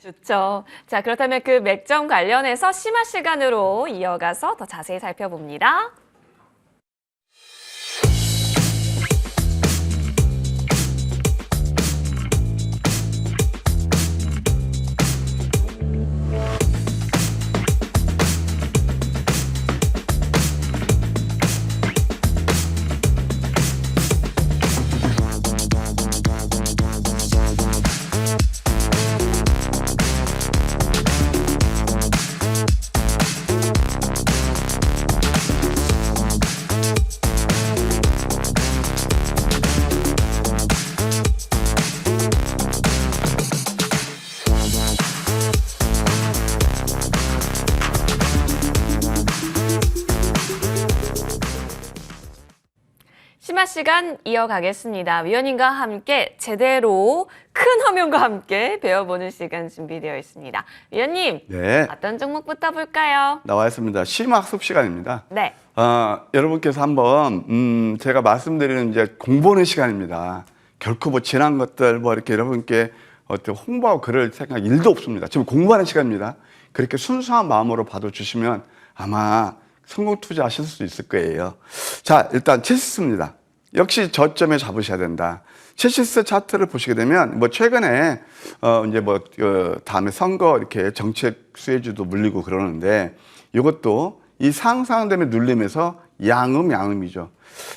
좋죠. 자, 그렇다면 그 맥점 관련해서 심화 시간으로 이어가서 더 자세히 살펴봅니다. 마지막 시간 이어가겠습니다. 위원님과 함께 제대로 큰 화면과 함께 배워보는 시간 준비되어 있습니다. 위원님, 네, 어떤 종목부터 볼까요? 나와 있습니다. 심학습 시간입니다. 네. 여러분께서 한번 제가 말씀드리는 이제 공부하는 시간입니다. 결코 뭐 지난 것들 뭐 이렇게 여러분께 어떤 홍보하고 그럴 생각 1도 없습니다. 지금 공부하는 시간입니다. 그렇게 순수한 마음으로 봐주시면 아마 성공 투자하실 수 있을 거예요. 자, 일단 체시스입니다. 역시 저점에 잡으셔야 된다. 체시스 차트를 보시게 되면 뭐 최근에 이제 뭐 다음에 선거 이렇게 정책 수혜주도 물리고 그러는데 이것도 이 상상됨에 눌리면서 양음이죠.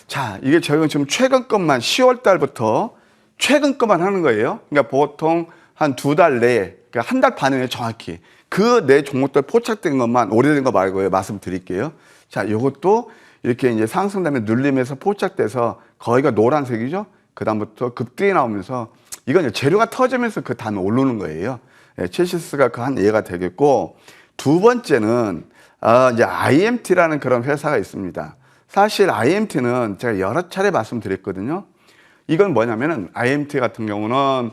자, 이게 저희가 지금 최근 것만 10월 달부터 최근 것만 하는 거예요. 그러니까 보통 한 2달 내에, 그러니까 한 달 반 후에 정확히 그 내 종목들 포착된 것만 오래된 거 말고요. 말씀드릴게요. 자, 이것도 이렇게 이제 상승담에 눌리면서 포착돼서 거기가 노란색이죠. 그다음부터 급등이 나오면서 이건 이제 재료가 터지면서 그 다음에 오르는 거예요. 예, 체시스가 그 한 예가 되겠고, 두 번째는 이제 IMT라는 그런 회사가 있습니다. 사실 IMT는 제가 여러 차례 말씀드렸거든요. 이건 뭐냐면은 IMT 같은 경우는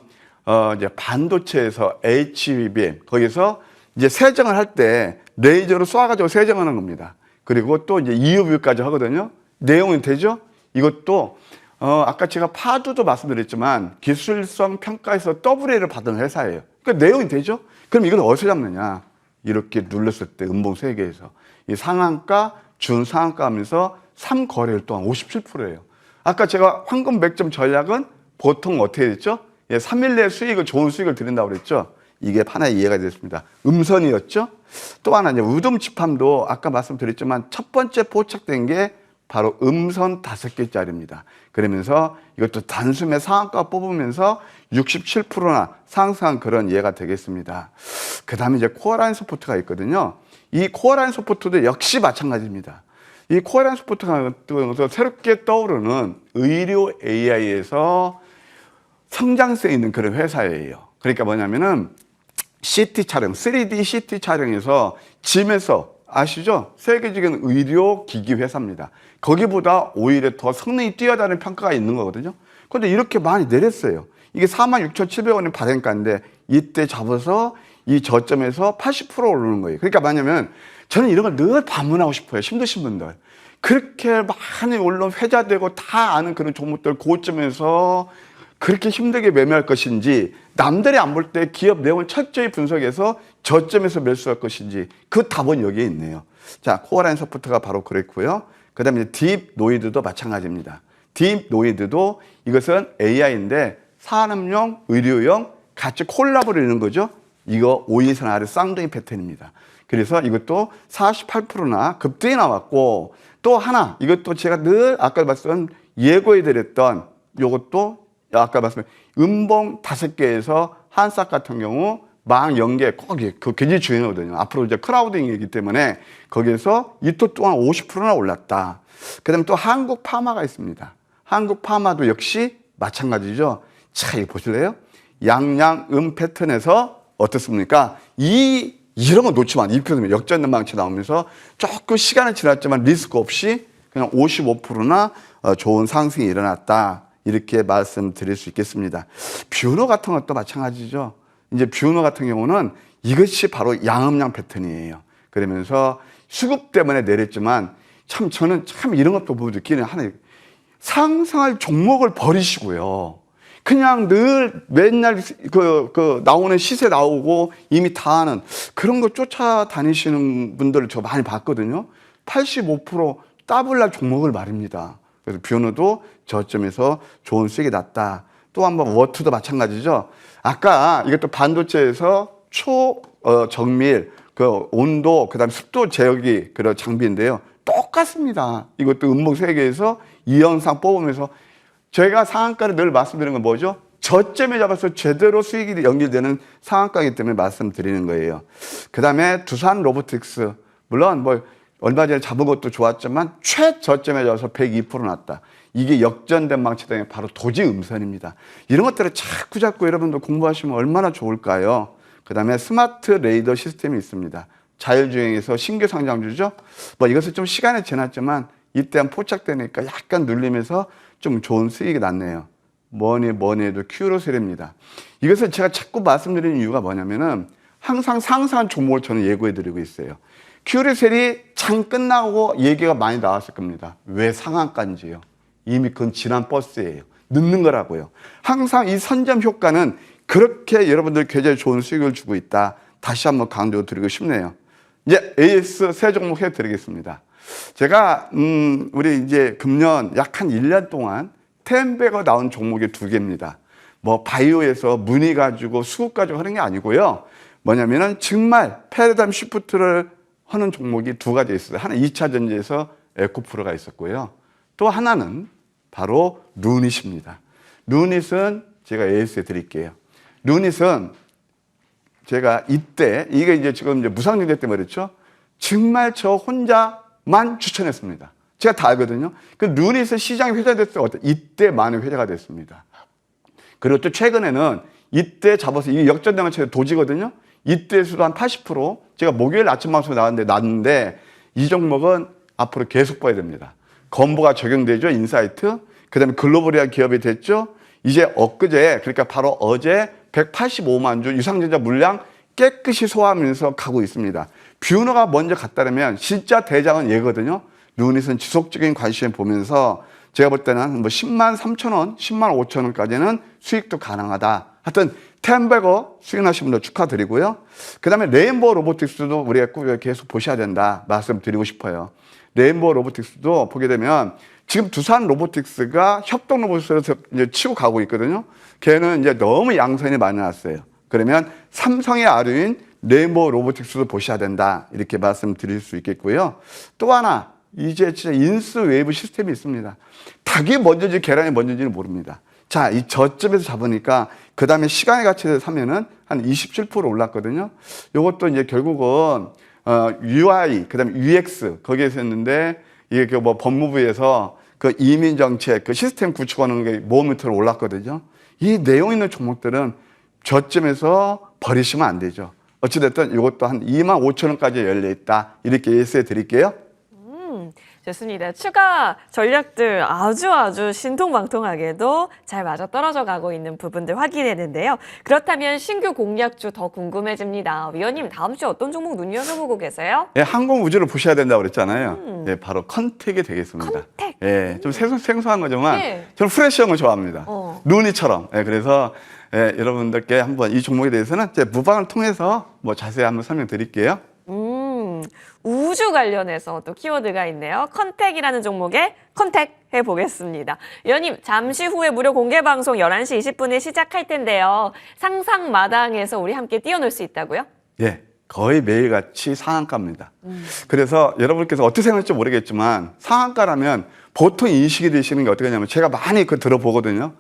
이제 반도체에서 HBM 거기서 이제 세정을 할 때 레이저로 쏴가지고 세정하는 겁니다. 그리고 또 이제 EUV까지 하거든요. 내용이 되죠? 이것도 아까 제가 파두도 말씀드렸지만 기술성 평가에서 AA를 받은 회사예요. 그러니까 내용이 되죠? 그럼 이걸 어디서 잡느냐? 이렇게 눌렀을 때 음봉 세계에서 이 상한가, 준상한가 하면서 3거래일 동안 57%예요. 아까 제가 황금 100점 전략은 보통 어떻게 됐죠? 3일 내에 수익을, 좋은 수익을 드린다고 그랬죠? 이게 하나의 이해가 됐습니다. 음선이었죠? 또 하나, 이제 우둠치팜도 아까 말씀드렸지만 첫 번째 포착된 게 바로 음선 5개짜리입니다. 그러면서 이것도 단숨에 상한가 뽑으면서 67%나 상승한 그런 예가 되겠습니다. 그 다음에 이제 코어라인 소프트가 있거든요. 이 코어라인 소프트도 역시 마찬가지입니다. 이 코어라인 소프트가 새롭게 떠오르는 의료 AI에서 성장세 있는 그런 회사예요. 그러니까 뭐냐면은 CT 촬영, 3D CT 촬영에서 짐에서 아시죠? 세계적인 의료 기기 회사입니다. 거기보다 오히려 더 성능이 뛰어나는 평가가 있는 거거든요. 그런데 이렇게 많이 내렸어요. 이게 46,700원이 발행가인데 이때 잡아서 이 저점에서 80% 오르는 거예요. 그러니까 뭐냐면 저는 이런 걸 늘 반문하고 싶어요. 힘드신 분들. 그렇게 많이 올라 회자되고 다 아는 그런 종목들 고점에서 그렇게 힘들게 매매할 것인지, 남들이 안 볼 때 기업 내용을 철저히 분석해서 저점에서 매수할 것인지, 그 답은 여기에 있네요. 자, 코어라인 소프트가 바로 그랬고요. 그 다음에 딥 노이드도 마찬가지입니다. 딥 노이드도 이것은 AI인데 산업용, 의료용 같이 콜라보를 이루는 거죠. 이거 5일선 아래 쌍둥이 패턴입니다. 그래서 이것도 48%나 급등이 나왔고, 또 하나, 이것도 제가 늘 아까 말씀 예고해드렸던 요것도 아까 말씀드린 음봉 5개에서 한싹 같은 경우 망 연계 꼭 그 굉장히 중요하거든요. 앞으로 이제 크라우딩이기 때문에 거기에서 이틀 동안 50%나 올랐다. 그 다음에 또 한국 파마가 있습니다. 한국 파마도 역시 마찬가지죠. 자, 이거 보실래요? 양양음 패턴에서 어떻습니까? 이런 거 놓치면 안 돼. 이 표현은 역전된 망치 나오면서 조금 시간이 지났지만 리스크 없이 그냥 55%나 좋은 상승이 일어났다. 이렇게 말씀드릴 수 있겠습니다. 뷰너 같은 것도 마찬가지죠. 이제 뷰너 같은 경우는 이것이 바로 양음양 패턴이에요. 그러면서 수급 때문에 내렸지만 참 저는 참 이런 것도 보고 느끼는 하나, 상상할 종목을 버리시고요. 그냥 늘 맨날 나오는 시세 나오고 이미 다 아는 그런 거 쫓아다니시는 분들을 저 많이 봤거든요. 85% 더블날 종목을 말입니다. 그래서 뷰너도 저점에서 좋은 수익이 났다. 또 한번 워트도 마찬가지죠. 아까 이것도 반도체에서 정밀, 그 온도, 그 다음 습도 제어기 그런 장비인데요. 똑같습니다. 이것도 음봉 세계에서 이 영상 뽑으면서 저희가 상한가를 늘 말씀드리는 건 뭐죠? 저점에 잡아서 제대로 수익이 연결되는 상한가이기 때문에 말씀드리는 거예요. 그 다음에 두산 로보틱스. 물론 뭐 얼마 전에 잡은 것도 좋았지만 최저점에 잡아서 102% 났다. 이게 역전된 망치 등의 바로 도지 음선입니다. 이런 것들을 자꾸 여러분도 공부하시면 얼마나 좋을까요? 그 다음에 스마트 레이더 시스템이 있습니다. 자율주행에서 신규 상장주죠. 뭐 이것은 좀 시간이 지났지만 이때 한 포착되니까 약간 눌리면서 좀 좋은 수익이 났네요. 뭐니 해도 큐로셀입니다. 이것을 제가 자꾸 말씀드리는 이유가 뭐냐면은 항상 상승한 종목을 저는 예고해드리고 있어요. 큐로셀이 장 끝나고 얘기가 많이 나왔을 겁니다. 왜 상한가인지요. 이미 그건 지난 버스예요. 늦는 거라고요. 항상 이 선점 효과는 그렇게 여러분들 계좌에 좋은 수익을 주고 있다. 다시 한번 강조드리고 싶네요. 이제 AS 세 종목 해드리겠습니다. 제가 우리 이제 금년 약 한 1년 동안 텐베거 나온 종목이 2개입니다. 뭐 바이오에서 문의 가지고 수급 가지고 하는 게 아니고요. 뭐냐면은 정말 패러다임 시프트를 하는 종목이 2가지 있어요. 하나 2차 전지에서 에코프로가 있었고요. 또 하나는 바로 루닛입니다. 루닛은 제가 AS에 드릴게요. 루닛은 제가 이때 이게 이제 지금 이제 무상증대 때문에 그렇죠. 정말 저 혼자만 추천했습니다. 제가 다 알거든요. 그 루닛은 시장이 회자됐을 때 이때 많이 회자가 됐습니다. 그리고 또 최근에는 이때 잡아서 이게 역전되면 최대 도지거든요. 이때에서도 한 80% 제가 목요일 아침 방송에 나왔는데 이 종목은 앞으로 계속 봐야 됩니다. 건보가 적용되죠. 인사이트. 그다음에 글로벌이한 기업이 됐죠. 이제 엊그제 그러니까 바로 어제 185만 주 유상증자 물량 깨끗이 소화하면서 가고 있습니다. 뷰너가 먼저 갔다면 진짜 대장은 얘거든요. 루닛은 지속적인 관심을 보면서 제가 볼 때는 뭐 10만 3천 원, 10만 5천 원까지는 수익도 가능하다. 하여튼 텐베거 수익나신 분들 축하드리고요. 그 다음에 레인보우 로보틱스도 우리가 계속 보셔야 된다 말씀드리고 싶어요. 레인보우 로보틱스도 보게 되면 지금 두산 로보틱스가 협동 로봇으로 이제 치고 가고 있거든요. 걔는 이제 너무 양선이 많이 났어요. 그러면 삼성의 아류인 레인보우 로보틱스도 보셔야 된다. 이렇게 말씀드릴 수 있겠고요. 또 하나, 이제 진짜 인스 웨이브 시스템이 있습니다. 닭이 먼저인지 계란이 먼저인지는 모릅니다. 자, 이 저점에서 잡으니까 그 다음에 시간의 가치에서 사면은 한 27% 올랐거든요. 요것도 이제 결국은 UI, 그 다음에 UX 거기에서 했는데 이게 그 뭐 법무부에서 그 이민 정책 그 시스템 구축하는 게 모멘트로 올랐거든요. 이 내용 있는 종목들은 저점에서 버리시면 안 되죠. 어찌됐든 이것도 한 2만 5천 원까지 열려 있다. 이렇게 예스해 드릴게요. 좋습니다. 추가 전략들 아주 신통방통하게도 잘 맞아 떨어져 가고 있는 부분들 확인했는데요. 그렇다면 신규 공략주 더 궁금해집니다. 위원님 다음 주에 어떤 종목 눈여겨보고 계세요? 예, 항공우주를 보셔야 된다고 그랬잖아요. 예, 바로 컨택이 되겠습니다. 컨택? 예, 좀 생소한 거지만 네. 저는 프레시한 거 좋아합니다. 루니처럼. 예, 그래서 예, 여러분들께 한번 이 종목에 대해서는 제 무방을 통해서 뭐 자세히 한번 설명드릴게요. 우주 관련해서 또 키워드가 있네요. 컨택이라는 종목에 컨택해 보겠습니다. 위원님, 잠시 후에 무료 공개 방송 11시 20분에 시작할 텐데요. 상상마당에서 우리 함께 뛰어놀 수 있다고요? 예, 거의 매일같이 상한가입니다. 그래서 여러분께서 어떻게 생각할지 모르겠지만 상한가라면 보통 인식이 되시는 게 어떻게 하냐면 제가 많이 그 들어보거든요.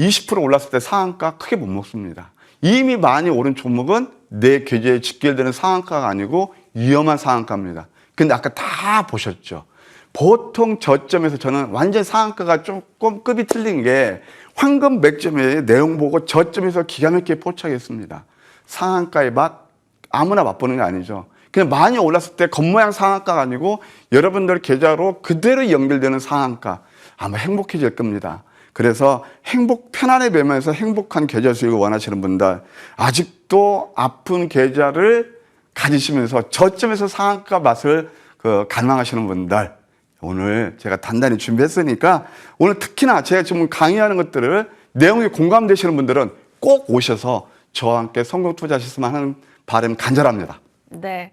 20% 올랐을 때 상한가 크게 못 먹습니다. 이미 많이 오른 종목은 내 계좌에 직결되는 상한가가 아니고 위험한 상한가입니다. 근데 아까 다 보셨죠. 보통 저점에서 저는 완전 상한가가 조금 급이 틀린 게 황금 맥점의 내용 보고 저점에서 기가 막히게 포착했습니다. 상한가의 맛 아무나 맛보는 게 아니죠. 그냥 많이 올랐을 때 겉모양 상한가가 아니고 여러분들 계좌로 그대로 연결되는 상한가 아마 행복해질 겁니다. 그래서 편안하게 매매해서 행복한 계좌 수익을 원하시는 분들, 아직도 아픈 계좌를 가지시면서 저점에서 상한가 맛을 갈망하시는 분들, 오늘 제가 단단히 준비했으니까 오늘 특히나 제가 지금 강의하는 것들을 내용이 공감되시는 분들은 꼭 오셔서 저와 함께 성공 투자하셨으면 하는 바람 간절합니다. 네.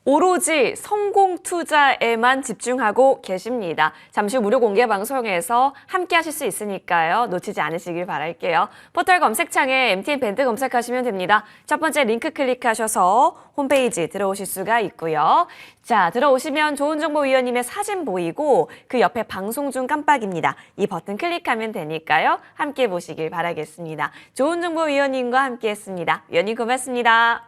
오로지 성공 투자에만 집중하고 계십니다. 잠시 후 무료 공개 방송에서 함께 하실 수 있으니까요. 놓치지 않으시길 바랄게요. 포털 검색창에 MTN 밴드 검색하시면 됩니다. 첫 번째 링크 클릭하셔서 홈페이지 들어오실 수가 있고요. 자, 들어오시면 좋은 정보 위원님의 사진 보이고 그 옆에 방송 중 깜빡입니다. 이 버튼 클릭하면 되니까요. 함께 보시길 바라겠습니다. 좋은 정보 위원님과 함께 했습니다. 위원님 고맙습니다.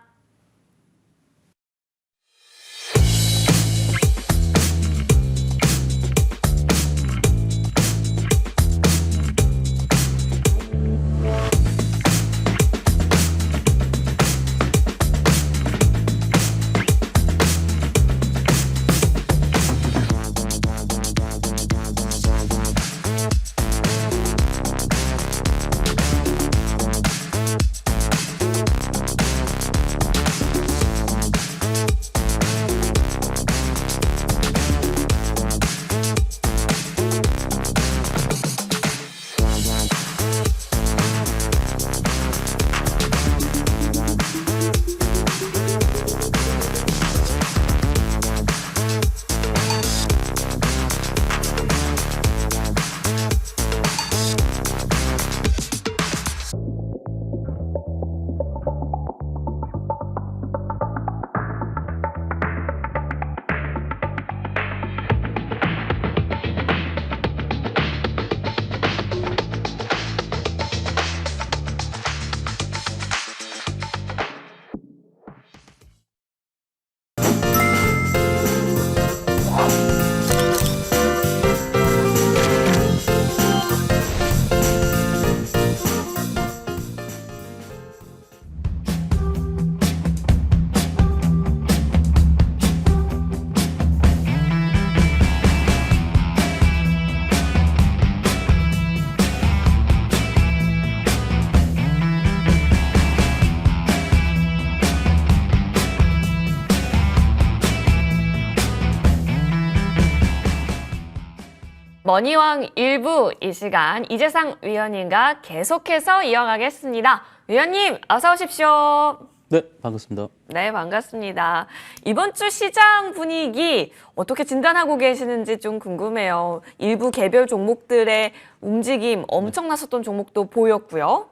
머니왕 1부 이 시간 이재상 위원님과 계속해서 이어가겠습니다. 위원님 어서 오십시오. 네, 반갑습니다. 네, 반갑습니다. 이번 주 시장 분위기 어떻게 진단하고 계시는지 좀 궁금해요. 일부 개별 종목들의 움직임 엄청 났었던 종목도 보였고요.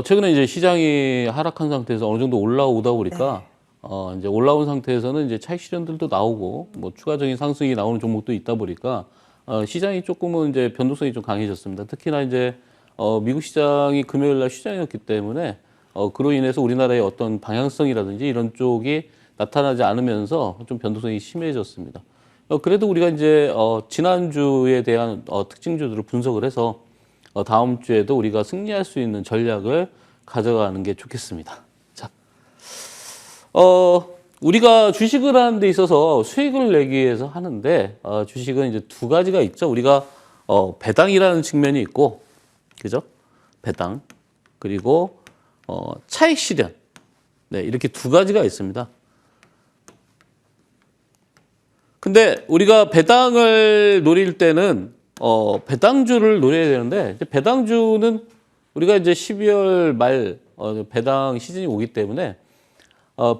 최근에 이제 시장이 하락한 상태에서 어느 정도 올라오다 보니까 이제 올라온 상태에서는 이제 차익 실현들도 나오고 뭐 추가적인 상승이 나오는 종목도 있다 보니까 시장이 조금은 이제 변동성이 좀 강해졌습니다. 특히나 이제 미국 시장이 금요일 날 시장이었기 때문에 그로 인해서 우리나라의 어떤 방향성이라든지 이런 쪽이 나타나지 않으면서 좀 변동성이 심해졌습니다. 그래도 우리가 이제 지난주에 대한 특징주들을 분석을 해서 다음 주에도 우리가 승리할 수 있는 전략을 가져가는 게 좋겠습니다. 자, 우리가 주식을 하는 데 있어서 수익을 내기 위해서 하는데 주식은 이제 두 가지가 있죠. 우리가 배당이라는 측면이 있고, 그죠? 배당 그리고 차익 실현. 네, 이렇게 두 가지가 있습니다. 근데 우리가 배당을 노릴 때는 배당주를 노려야 되는데 이제 배당주는 우리가 이제 12월 말 배당 시즌이 오기 때문에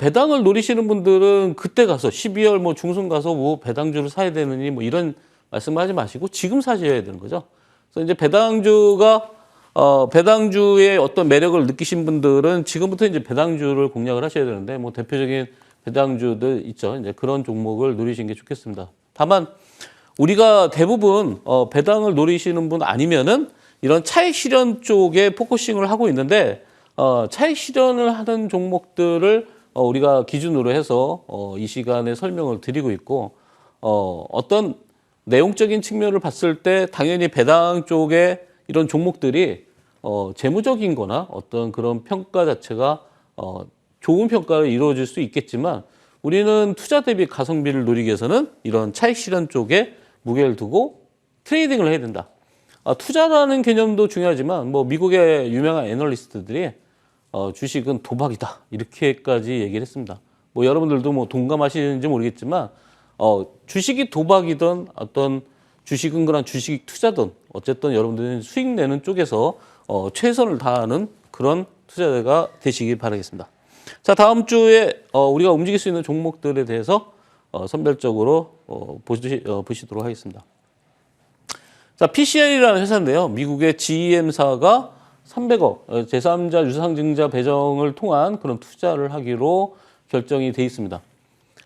배당을 노리시는 분들은 그때 가서 12월 뭐 중순 가서 뭐 배당주를 사야 되느니 뭐 이런 말씀을 하지 마시고 지금 사셔야 되는 거죠. 그래서 이제 배당주의 어떤 매력을 느끼신 분들은 지금부터 이제 배당주를 공략을 하셔야 되는데 뭐 대표적인 배당주들 있죠. 이제 그런 종목을 노리시는 게 좋겠습니다. 다만 우리가 대부분 배당을 노리시는 분 아니면은 이런 차익 실현 쪽에 포커싱을 하고 있는데 차익 실현을 하는 종목들을 우리가 기준으로 해서 이 시간에 설명을 드리고 있고 어떤 내용적인 측면을 봤을 때 당연히 배당 쪽에 이런 종목들이 재무적인 거나 어떤 그런 평가 자체가 좋은 평가를 이루어질 수 있겠지만 우리는 투자 대비 가성비를 노리기 위해서는 이런 차익 실현 쪽에 무게를 두고 트레이딩을 해야 된다. 투자라는 개념도 중요하지만 뭐 미국의 유명한 애널리스트들이 주식은 도박이다 이렇게까지 얘기를 했습니다. 뭐 여러분들도 뭐 동감하시는지 모르겠지만 주식이 도박이든 어떤 주식은 그런 주식 투자든 어쨌든 여러분들은 수익 내는 쪽에서 최선을 다하는 그런 투자자가 되시길 바라겠습니다. 자, 다음 주에 우리가 움직일 수 있는 종목들에 대해서 선별적으로 보시도록 하겠습니다. 자, PCL이라는 회사인데요. 미국의 GEM사가 300억 제3자 유상증자 배정을 통한 그런 투자를 하기로 결정이 돼 있습니다.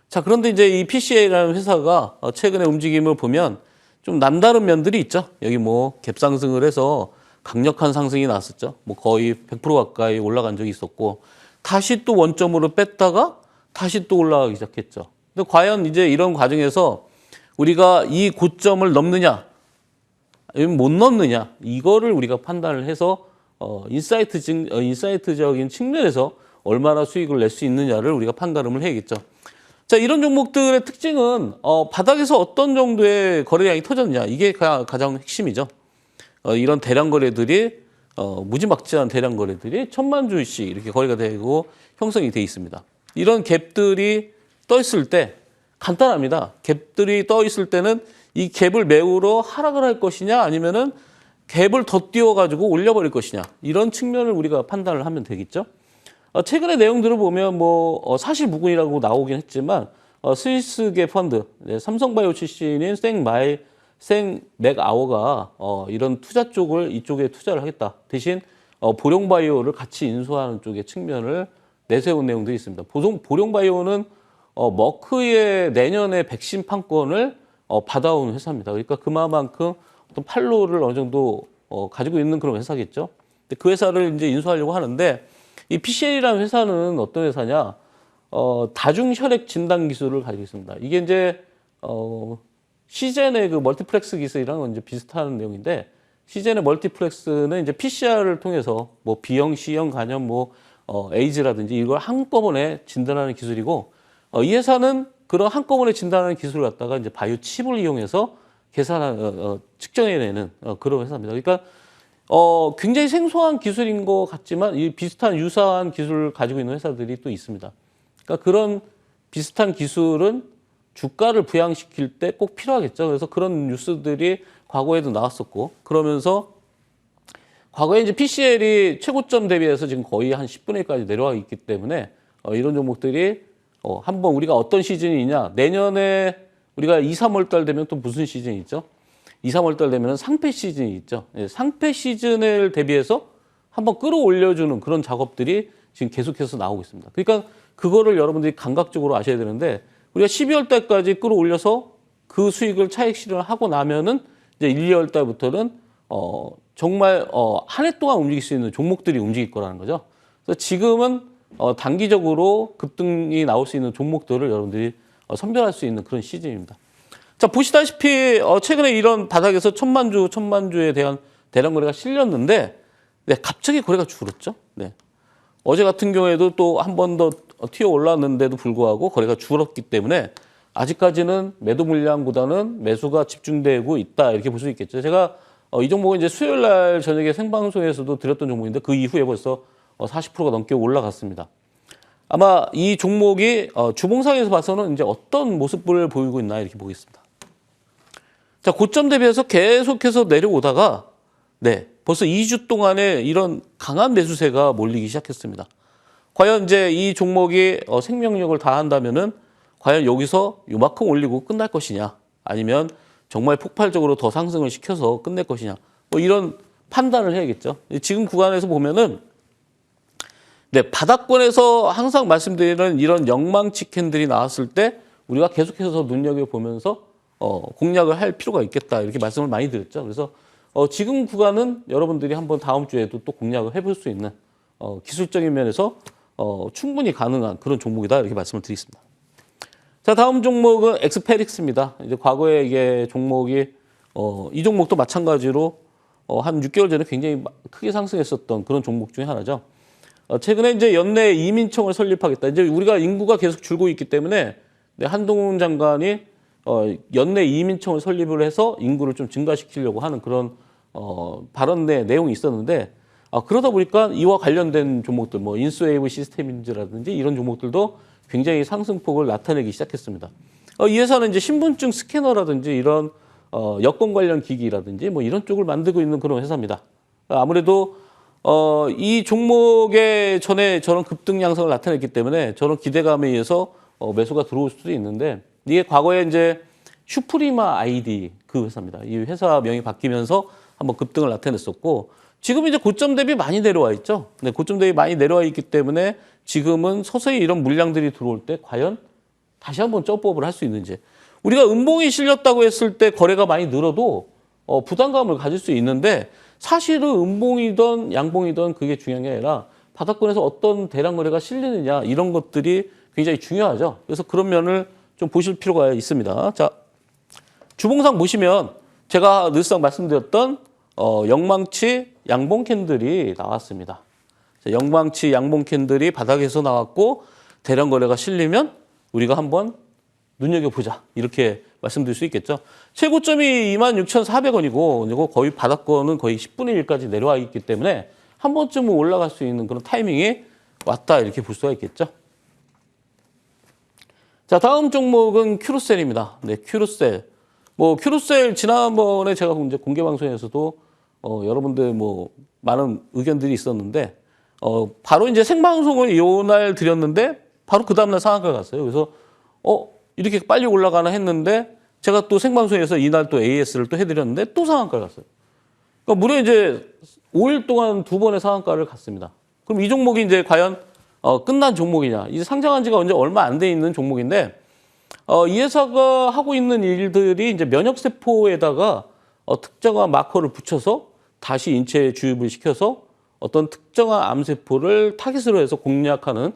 자, 그런데 이제 이 PCL이라는 회사가 최근에 움직임을 보면 좀 남다른 면들이 있죠. 여기 뭐 갭상승을 해서 강력한 상승이 나왔었죠. 뭐 거의 100% 가까이 올라간 적이 있었고 다시 또 원점으로 뺐다가 다시 또 올라가기 시작했죠. 근데 과연 이제 이런 과정에서 우리가 이 고점을 넘느냐, 아니면 못 넘느냐, 이거를 우리가 판단을 해서 인사이트적인 측면에서 얼마나 수익을 낼 수 있느냐를 우리가 판단을 해야겠죠. 자, 이런 종목들의 특징은 바닥에서 어떤 정도의 거래량이 터졌느냐, 이게 가장 핵심이죠. 이런 대량 거래들이 무지막지한 대량 거래들이 1000만 주씩 이렇게 거래가 되고 형성이 돼 있습니다. 이런 갭들이 떠 있을 때 간단합니다. 갭들이 떠 있을 때는 이 갭을 메우러 하락을 할 것이냐 아니면은 갭을 더 띄워가지고 올려버릴 것이냐 이런 측면을 우리가 판단을 하면 되겠죠. 최근의 내용들을 보면 뭐 사실무근이라고 나오긴 했지만 스위스계 펀드 삼성바이오 출신인 맥아워가 이런 투자 쪽을 이쪽에 투자를 하겠다. 대신 보령바이오를 같이 인수하는 쪽의 측면을 내세운 내용들이 있습니다. 보령바이오는 머크의 내년에 백신 판권을 받아온 회사입니다. 그러니까 그만큼 어떤 판로를 어느 정도 가지고 있는 그런 회사겠죠. 근데 그 회사를 이제 인수하려고 하는데 이 PCL이라는 회사는 어떤 회사냐? 다중 혈액 진단 기술을 가지고 있습니다. 이게 이제 시젠의 그 멀티플렉스 기술이랑 이제 비슷한 내용인데 시젠의 멀티플렉스는 이제 PCR을 통해서 뭐 B형, C형 간염, 뭐 에이즈라든지 이걸 한꺼번에 진단하는 기술이고 이 회사는 그런 한꺼번에 진단하는 기술을 갖다가 이제 바이오 칩을 이용해서 측정해내는 그런 회사입니다. 그러니까 굉장히 생소한 기술인 것 같지만 이 비슷한 유사한 기술을 가지고 있는 회사들이 또 있습니다. 그러니까 그런 비슷한 기술은 주가를 부양시킬 때 꼭 필요하겠죠. 그래서 그런 뉴스들이 과거에도 나왔었고, 그러면서 과거에 이제 PCL이 최고점 대비해서 지금 거의 한 10분의 1까지 내려와 있기 때문에 이런 종목들이 한번 우리가 어떤 시즌이 있냐. 내년에 우리가 2, 3월 달 되면 또 무슨 시즌이 있죠? 2, 3월 달 되면 상패 시즌이 있죠. 상패 시즌을 대비해서 한번 끌어올려주는 그런 작업들이 지금 계속해서 나오고 있습니다. 그러니까 그거를 여러분들이 감각적으로 아셔야 되는데 우리가 12월 달까지 끌어올려서 그 수익을 차익 실현을 하고 나면은 이제 1, 2월 달부터는 정말 한 해 동안 움직일 수 있는 종목들이 움직일 거라는 거죠. 그래서 지금은 단기적으로 급등이 나올 수 있는 종목들을 여러분들이 선별할 수 있는 그런 시즌입니다. 자, 보시다시피 최근에 이런 바닥에서 천만주에 대한 대량 거래가 실렸는데 네, 갑자기 거래가 줄었죠. 네. 어제 같은 경우에도 또 한 번 더 튀어 올랐는데도 불구하고 거래가 줄었기 때문에 아직까지는 매도 물량보다는 매수가 집중되고 있다 이렇게 볼 수 있겠죠. 제가 이 종목은 이제 수요일 날 저녁에 생방송에서도 드렸던 종목인데 그 이후에 벌써 40%가 넘게 올라갔습니다. 아마 이 종목이 주봉상에서 봐서는 이제 어떤 모습을 보이고 있나 이렇게 보겠습니다. 자, 고점 대비해서 계속해서 내려오다가 네, 벌써 2주 동안에 이런 강한 매수세가 몰리기 시작했습니다. 과연 이제 이 종목이 생명력을 다한다면은 과연 여기서 요만큼 올리고 끝날 것이냐, 아니면 정말 폭발적으로 더 상승을 시켜서 끝낼 것이냐, 뭐 이런 판단을 해야겠죠. 지금 구간에서 보면은 네, 바닥권에서 항상 말씀드리는 이런 영망치 캔들이 나왔을 때 우리가 계속해서 눈여겨보면서 공략을 할 필요가 있겠다 이렇게 말씀을 많이 드렸죠. 그래서 지금 구간은 여러분들이 한번 다음 주에도 또 공략을 해볼 수 있는 기술적인 면에서 충분히 가능한 그런 종목이다 이렇게 말씀을 드리겠습니다. 자, 다음 종목은 엑스페릭스입니다. 이제 과거에 이게 종목이 이 종목도 마찬가지로 한 6개월 전에 굉장히 크게 상승했었던 그런 종목 중에 하나죠. 최근에 이제 연내 이민청을 설립하겠다. 이제 우리가 인구가 계속 줄고 있기 때문에 한동훈 장관이 연내 이민청을 설립을 해서 인구를 좀 증가시키려고 하는 그런 발언의 내용이 있었는데 그러다 보니까 이와 관련된 종목들, 뭐 인스웨이브 시스템인지라든지 이런 종목들도 굉장히 상승폭을 나타내기 시작했습니다. 이 회사는 이제 신분증 스캐너라든지 이런 여권 관련 기기라든지 뭐 이런 쪽을 만들고 있는 그런 회사입니다. 아무래도 이 종목에 전에 저런 급등 양상을 나타냈기 때문에 저런 기대감에 의해서 매수가 들어올 수도 있는데 이게 과거에 이제 슈프리마 아이디 그 회사입니다. 이 회사 명이 바뀌면서 한번 급등을 나타냈었고 지금 이제 고점 대비 많이 내려와 있죠. 네, 고점 대비 많이 내려와 있기 때문에 지금은 서서히 이런 물량들이 들어올 때 과연 다시 한번 점프업을 할 수 있는지. 우리가 음봉이 실렸다고 했을 때 거래가 많이 늘어도 부담감을 가질 수 있는데 사실은 음봉이든 양봉이든 그게 중요한 게 아니라 바닥권에서 어떤 대량 거래가 실리느냐 이런 것들이 굉장히 중요하죠. 그래서 그런 면을 좀 보실 필요가 있습니다. 자, 주봉상 보시면 제가 늘상 말씀드렸던 영망치 양봉 캔들이 나왔습니다. 자, 영망치 양봉 캔들이 바닥에서 나왔고 대량 거래가 실리면 우리가 한번 눈여겨보자 이렇게 말씀드릴 수 있겠죠. 최고점이 26,400원이고 그리고 거의 바닥권은 거의 10분의 1까지 내려와 있기 때문에 한 번쯤은 올라갈 수 있는 그런 타이밍이 왔다 이렇게 볼 수가 있겠죠. 자, 다음 종목은 큐로셀입니다. 네, 큐로셀. 뭐 큐로셀 지난번에 제가 이제 공개 방송에서도 여러분들 뭐 많은 의견들이 있었는데 바로 이제 생방송을 요날 드렸는데 바로 그 다음날 상한가 갔어요. 그래서 이렇게 빨리 올라가나 했는데 제가 또 생방송에서 이날 또 AS를 또 해드렸는데 또 상한가를 갔어요. 그러니까 무려 이제 5일 동안 2번의 상한가를 갔습니다. 그럼 이 종목이 이제 과연 끝난 종목이냐? 이제 상장한 지가 언제 얼마 안 돼 있는 종목인데 이 회사가 하고 있는 일들이 이제 면역세포에다가 특정한 마커를 붙여서 다시 인체에 주입을 시켜서 어떤 특정한 암세포를 타깃으로 해서 공략하는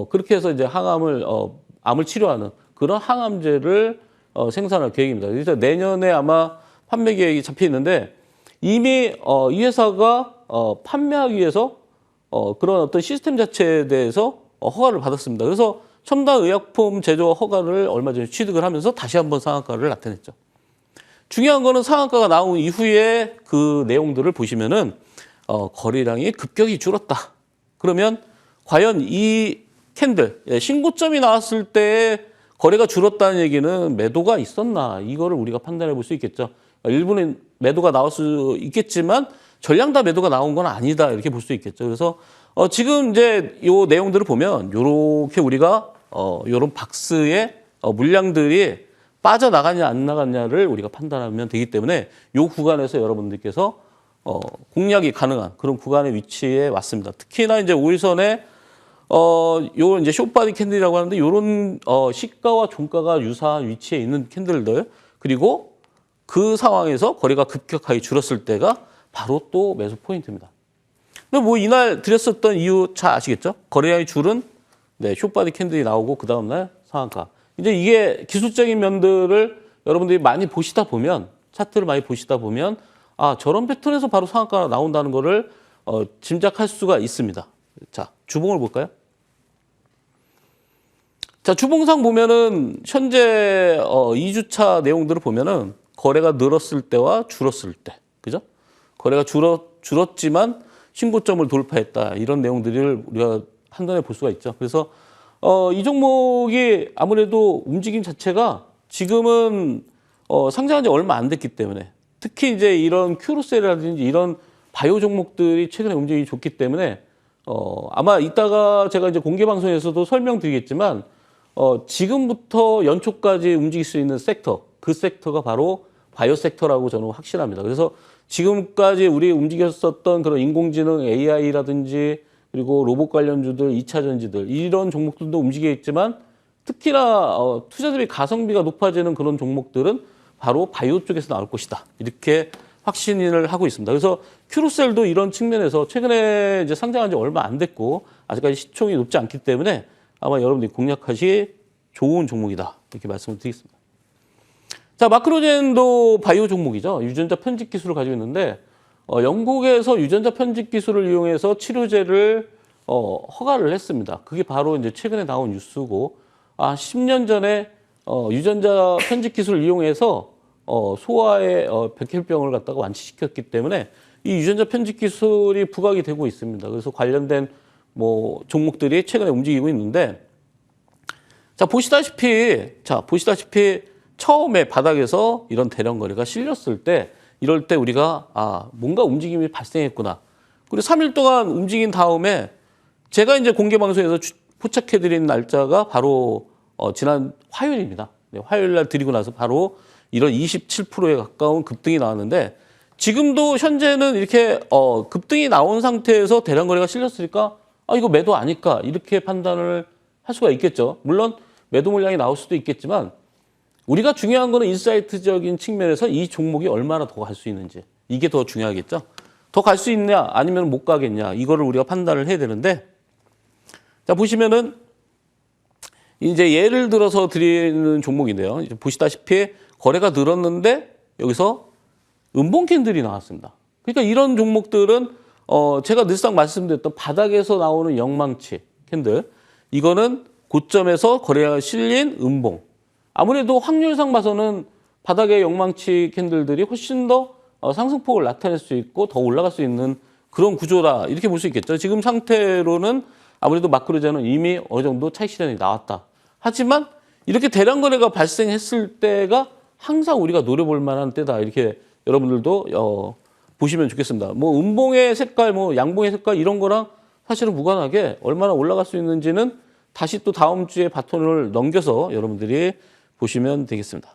그렇게 해서 이제 암을 치료하는 그런 항암제를 생산할 계획입니다. 그래서 내년에 아마 판매 계획이 잡혀 있는데 이미 이 회사가 판매하기 위해서 그런 어떤 시스템 자체에 대해서 허가를 받았습니다. 그래서 첨단 의약품 제조 허가를 얼마 전에 취득을 하면서 다시 한번 상한가를 나타냈죠. 중요한 거는 상한가가 나온 이후에 그 내용들을 보시면은 거래량이 급격히 줄었다. 그러면 과연 이 캔들 신고점이 나왔을 때의 거래가 줄었다는 얘기는 매도가 있었나 이거를 우리가 판단해 볼 수 있겠죠. 일부는 매도가 나올 수 있겠지만 전량 다 매도가 나온 건 아니다 이렇게 볼 수 있겠죠. 그래서 지금 이제 요 내용들을 보면 요렇게 우리가 요런 박스에 물량들이 빠져나가냐 안 나갔냐를 우리가 판단하면 되기 때문에 요 구간에서 여러분들께서 공략이 가능한 그런 구간의 위치에 왔습니다. 특히나 이제 5일선에 요 이제 숏바디 캔들이라고 하는데 요런 시가와 종가가 유사한 위치에 있는 캔들들 그리고 그 상황에서 거래가 급격하게 줄었을 때가 바로 또 매수 포인트입니다. 근데 뭐 이날 드렸었던 이유 잘 아시겠죠? 거래량이 줄은 숏바디 캔들이 나오고 그 다음날 상한가. 이제 이게 기술적인 면들을 여러분들이 많이 보시다 보면 차트를 많이 보시다 보면 아 저런 패턴에서 바로 상한가가 나온다는 거를 짐작할 수가 있습니다. 자 주봉을 볼까요? 자 주봉상 보면은 현재 2주차 내용들을 보면은 거래가 늘었을 때와 줄었을 때, 그죠? 거래가 줄었지만 신고점을 돌파했다 이런 내용들을 우리가 판단해 볼 수가 있죠. 그래서 이 종목이 아무래도 움직임 자체가 지금은 상장한 지 얼마 안 됐기 때문에 특히 이제 이런 큐로셀이라든지 이런 바이오 종목들이 최근에 움직임이 좋기 때문에 아마 이따가 제가 이제 공개 방송에서도 설명드리겠지만 지금부터 연초까지 움직일 수 있는 섹터 그 섹터가 바로 바이오 섹터라고 저는 확신합니다. 그래서 지금까지 우리 움직였었던 그런 인공지능 AI라든지 그리고 로봇 관련주들, 2차 전지들 이런 종목들도 움직이겠지만 특히나 투자 대비 가성비가 높아지는 그런 종목들은 바로 바이오 쪽에서 나올 것이다. 이렇게 확신을 하고 있습니다. 그래서 큐로셀도 이런 측면에서 최근에 이제 상장한 지 얼마 안 됐고 아직까지 시총이 높지 않기 때문에 아마 여러분들이 공략하시 좋은 종목이다. 이렇게 말씀을 드리겠습니다. 자, 마크로젠도 바이오 종목이죠. 유전자 편집 기술을 가지고 있는데 영국에서 유전자 편집 기술을 이용해서 치료제를 허가를 했습니다. 그게 바로 이제 최근에 나온 뉴스고 10년 전에 유전자 편집 기술을 이용해서 소아의 백혈병을 갖다가 완치시켰기 때문에 이 유전자 편집 기술이 부각이 되고 있습니다. 그래서 관련된 뭐 종목들이 최근에 움직이고 있는데 자, 보시다시피 처음에 바닥에서 이런 대량 거래가 실렸을 때 이럴 때 우리가 뭔가 움직임이 발생했구나. 그리고 3일 동안 움직인 다음에 제가 이제 공개 방송에서 포착해 드린 날짜가 바로 지난 화요일입니다. 네, 화요일 날 드리고 나서 바로 이런 27%에 가까운 급등이 나왔는데 지금도 현재는 이렇게 급등이 나온 상태에서 대량 거래가 실렸으니까 이거 매도 아닐까 이렇게 판단을 할 수가 있겠죠. 물론 매도 물량이 나올 수도 있겠지만 우리가 중요한 거는 인사이트적인 측면에서 이 종목이 얼마나 더 갈 수 있는지 이게 더 중요하겠죠. 더 갈 수 있냐 아니면 못 가겠냐 이거를 우리가 판단을 해야 되는데 자 보시면은 이제 예를 들어서 드리는 종목인데요. 이제 보시다시피 거래가 늘었는데 여기서 음봉 캔들이 나왔습니다. 그러니까 이런 종목들은 제가 늘상 말씀드렸던 바닥에서 나오는 영망치 캔들 이거는 고점에서 거래가 실린 음봉. 아무래도 확률상 봐서는 바닥의 영망치 캔들들이 훨씬 더 상승폭을 나타낼 수 있고 더 올라갈 수 있는 그런 구조다 이렇게 볼 수 있겠죠. 지금 상태로는 아무래도 마크로젠은 이미 어느 정도 차익 실현이 나왔다. 하지만 이렇게 대량 거래가 발생했을 때가 항상 우리가 노려볼 만한 때다 이렇게 여러분들도 보시면 좋겠습니다. 뭐 음봉의 색깔, 뭐 양봉의 색깔 이런 거랑 사실은 무관하게 얼마나 올라갈 수 있는지는 다시 또 다음 주에 바톤을 넘겨서 여러분들이 보시면 되겠습니다.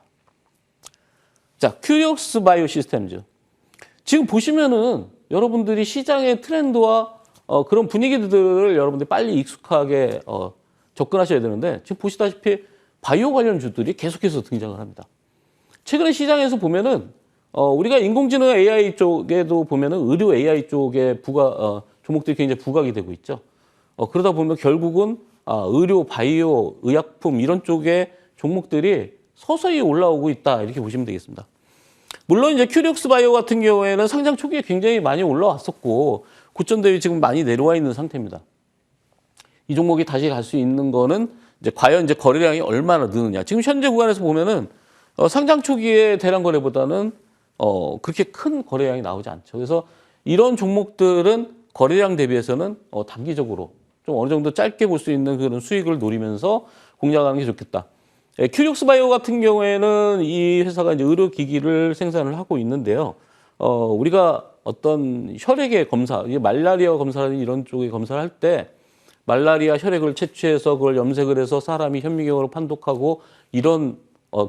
자, 큐리옥스 바이오 시스템즈. 지금 보시면은 여러분들이 시장의 트렌드와 그런 분위기들을 여러분들이 빨리 익숙하게 접근하셔야 되는데 지금 보시다시피 바이오 관련주들이 계속해서 등장을 합니다. 최근에 시장에서 보면은 우리가 인공지능 AI 쪽에도 보면은 의료 AI 쪽에 종목들이 굉장히 부각이 되고 있죠. 그러다 보면 결국은 의료, 바이오, 의약품 이런 쪽의 종목들이 서서히 올라오고 있다 이렇게 보시면 되겠습니다. 물론 이제 큐리옥스 바이오 같은 경우에는 상장 초기에 굉장히 많이 올라왔었고 고점 대비 지금 많이 내려와 있는 상태입니다. 이 종목이 다시 갈 수 있는 거는 이제 과연 이제 거래량이 얼마나 느느냐. 지금 현재 구간에서 보면은 상장 초기의 대량 거래보다는 그렇게 큰 거래량이 나오지 않죠. 그래서 이런 종목들은 거래량 대비해서는 단기적으로 좀 어느 정도 짧게 볼 수 있는 그런 수익을 노리면서 공략하는 게 좋겠다. 큐력스 바이오 같은 경우에는 이 회사가 이제 의료기기를 생산을 하고 있는데요. 우리가 어떤 혈액의 검사, 이게 말라리아 검사라든지 이런 쪽의 검사를 할 때 말라리아 혈액을 채취해서 그걸 염색을 해서 사람이 현미경으로 판독하고 이런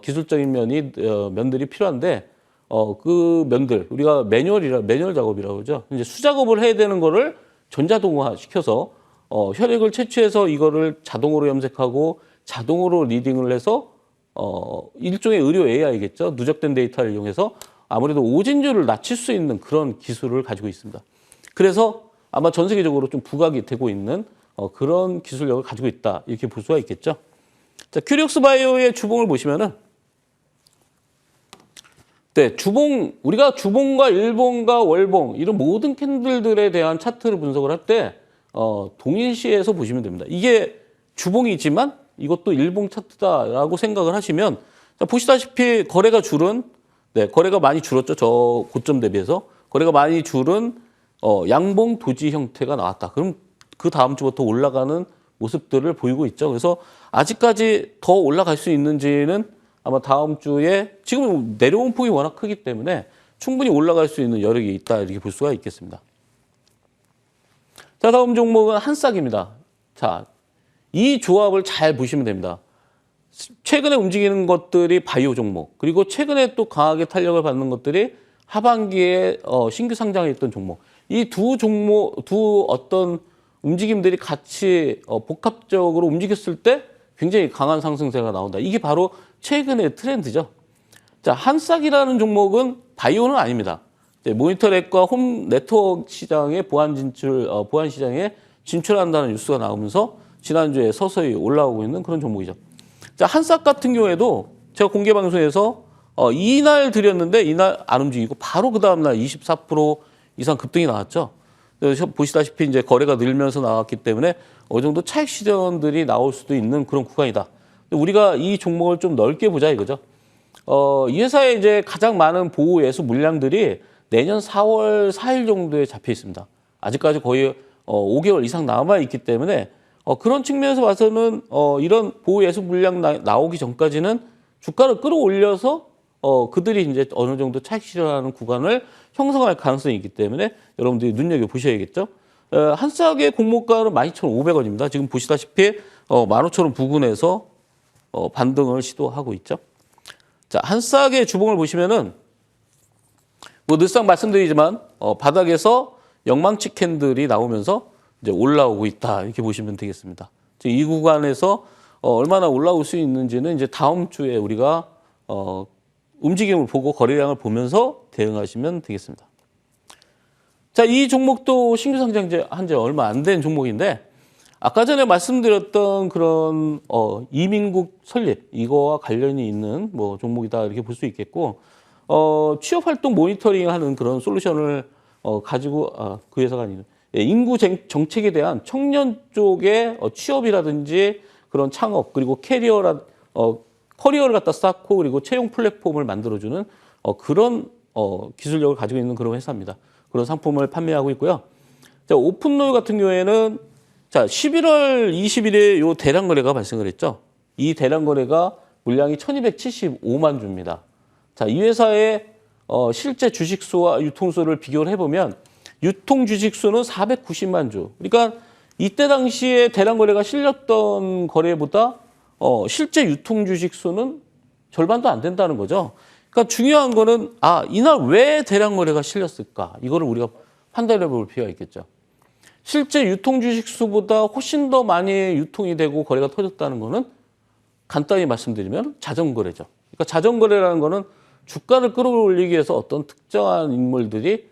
기술적인 면들이 필요한데 그 면들 우리가 매뉴얼 작업이라고 그러죠. 이제 수작업을 해야 되는 거를 전자동화 시켜서 혈액을 채취해서 이거를 자동으로 염색하고 자동으로 리딩을 해서 일종의 의료 AI겠죠. 누적된 데이터를 이용해서 아무래도 오진율을 낮출 수 있는 그런 기술을 가지고 있습니다. 그래서 아마 전 세계적으로 좀 부각이 되고 있는 그런 기술력을 가지고 있다 이렇게 볼 수가 있겠죠. 자, 큐력스 바이오의 주봉을 보시면은 네, 우리가 주봉과 일봉과 월봉 이런 모든 캔들들에 대한 차트를 분석을 할 때 동일시해서 보시면 됩니다. 이게 주봉이지만 이것도 일봉 차트다라고 생각을 하시면 자, 보시다시피 거래가 많이 줄었죠. 저 고점 대비해서 거래가 많이 줄은 양봉 도지 형태가 나왔다. 그럼 그 다음 주부터 올라가는 모습들을 보이고 있죠. 그래서 아직까지 더 올라갈 수 있는지는 아마 다음 주에 지금 내려온 폭이 워낙 크기 때문에 충분히 올라갈 수 있는 여력이 있다 이렇게 볼 수가 있겠습니다. 자, 다음 종목은 한싹입니다. 자, 이 조합을 잘 보시면 됩니다. 최근에 움직이는 것들이 바이오 종목, 그리고 최근에 또 강하게 탄력을 받는 것들이 하반기에 신규 상장했던 종목. 이 두 어떤 움직임들이 같이 복합적으로 움직였을 때 굉장히 강한 상승세가 나온다. 이게 바로 최근의 트렌드죠. 자, 한싹이라는 종목은 바이오는 아닙니다. 모니터넷과 홈 네트워크 시장의 보안 시장에 진출한다는 뉴스가 나오면서 지난주에 서서히 올라오고 있는 그런 종목이죠. 자, 한싹 같은 경우에도 제가 공개 방송에서 이날 드렸는데 이날 안 움직이고 바로 그 다음날 24% 이상 급등이 나왔죠. 그래서 보시다시피 이제 거래가 늘면서 나왔기 때문에 어느 정도 차익 실현들이 나올 수도 있는 그런 구간이다. 우리가 이 종목을 좀 넓게 보자 이거죠. 이 회사에 이제 가장 많은 보호 예수 물량들이 내년 4월 4일 정도에 잡혀 있습니다. 아직까지 거의 5개월 이상 남아 있기 때문에 그런 측면에서 봐서는 이런 보호 예수 물량 나오기 전까지는 주가를 끌어올려서 그들이 이제 어느 정도 차익 실현하는 구간을 형성할 가능성이 있기 때문에 여러분들이 눈여겨 보셔야겠죠. 한싹의 공모가는 12,500원입니다. 지금 보시다시피 15,000원 부근에서 반등을 시도하고 있죠. 자, 한싹의 주봉을 보시면은 뭐 늘상 말씀드리지만 바닥에서 영망치 캔들이 나오면서 이제 올라오고 있다 이렇게 보시면 되겠습니다. 이 구간에서 얼마나 올라올 수 있는지는 이제 다음 주에 우리가 움직임을 보고 거래량을 보면서 대응하시면 되겠습니다. 자, 이 종목도 신규 상장한 지 얼마 안 된 종목인데 아까 전에 말씀드렸던 그런 이민국 설립 이거와 관련이 있는 뭐 종목이다 이렇게 볼 수 있겠고 취업 활동 모니터링하는 그런 솔루션을 가지고 그 회사가 아니라 인구 정책에 대한 청년 쪽의 취업이라든지 그런 창업 그리고 커리어를 갖다 쌓고 그리고 채용 플랫폼을 만들어주는 그런 기술력을 가지고 있는 그런 회사입니다. 그런 상품을 판매하고 있고요. 자, 오픈롤 같은 경우에는 자, 11월 20일에 요 대량 거래가 발생을 했죠. 이 대량 거래가 물량이 1,275만 주입니다. 자, 이 회사의 실제 주식수와 유통수를 비교를 해보면 유통 주식수는 490만 주. 그러니까 이때 당시에 대량 거래가 실렸던 거래보다 실제 유통 주식수는 절반도 안 된다는 거죠. 그러니까 중요한 거는 이날 왜 대량 거래가 실렸을까? 이거를 우리가 판단해 볼 필요가 있겠죠. 실제 유통 주식수보다 훨씬 더 많이 유통이 되고 거래가 터졌다는 거는 간단히 말씀드리면 자전거래죠. 그러니까 자전거래라는 거는 주가를 끌어올리기 위해서 어떤 특정한 인물들이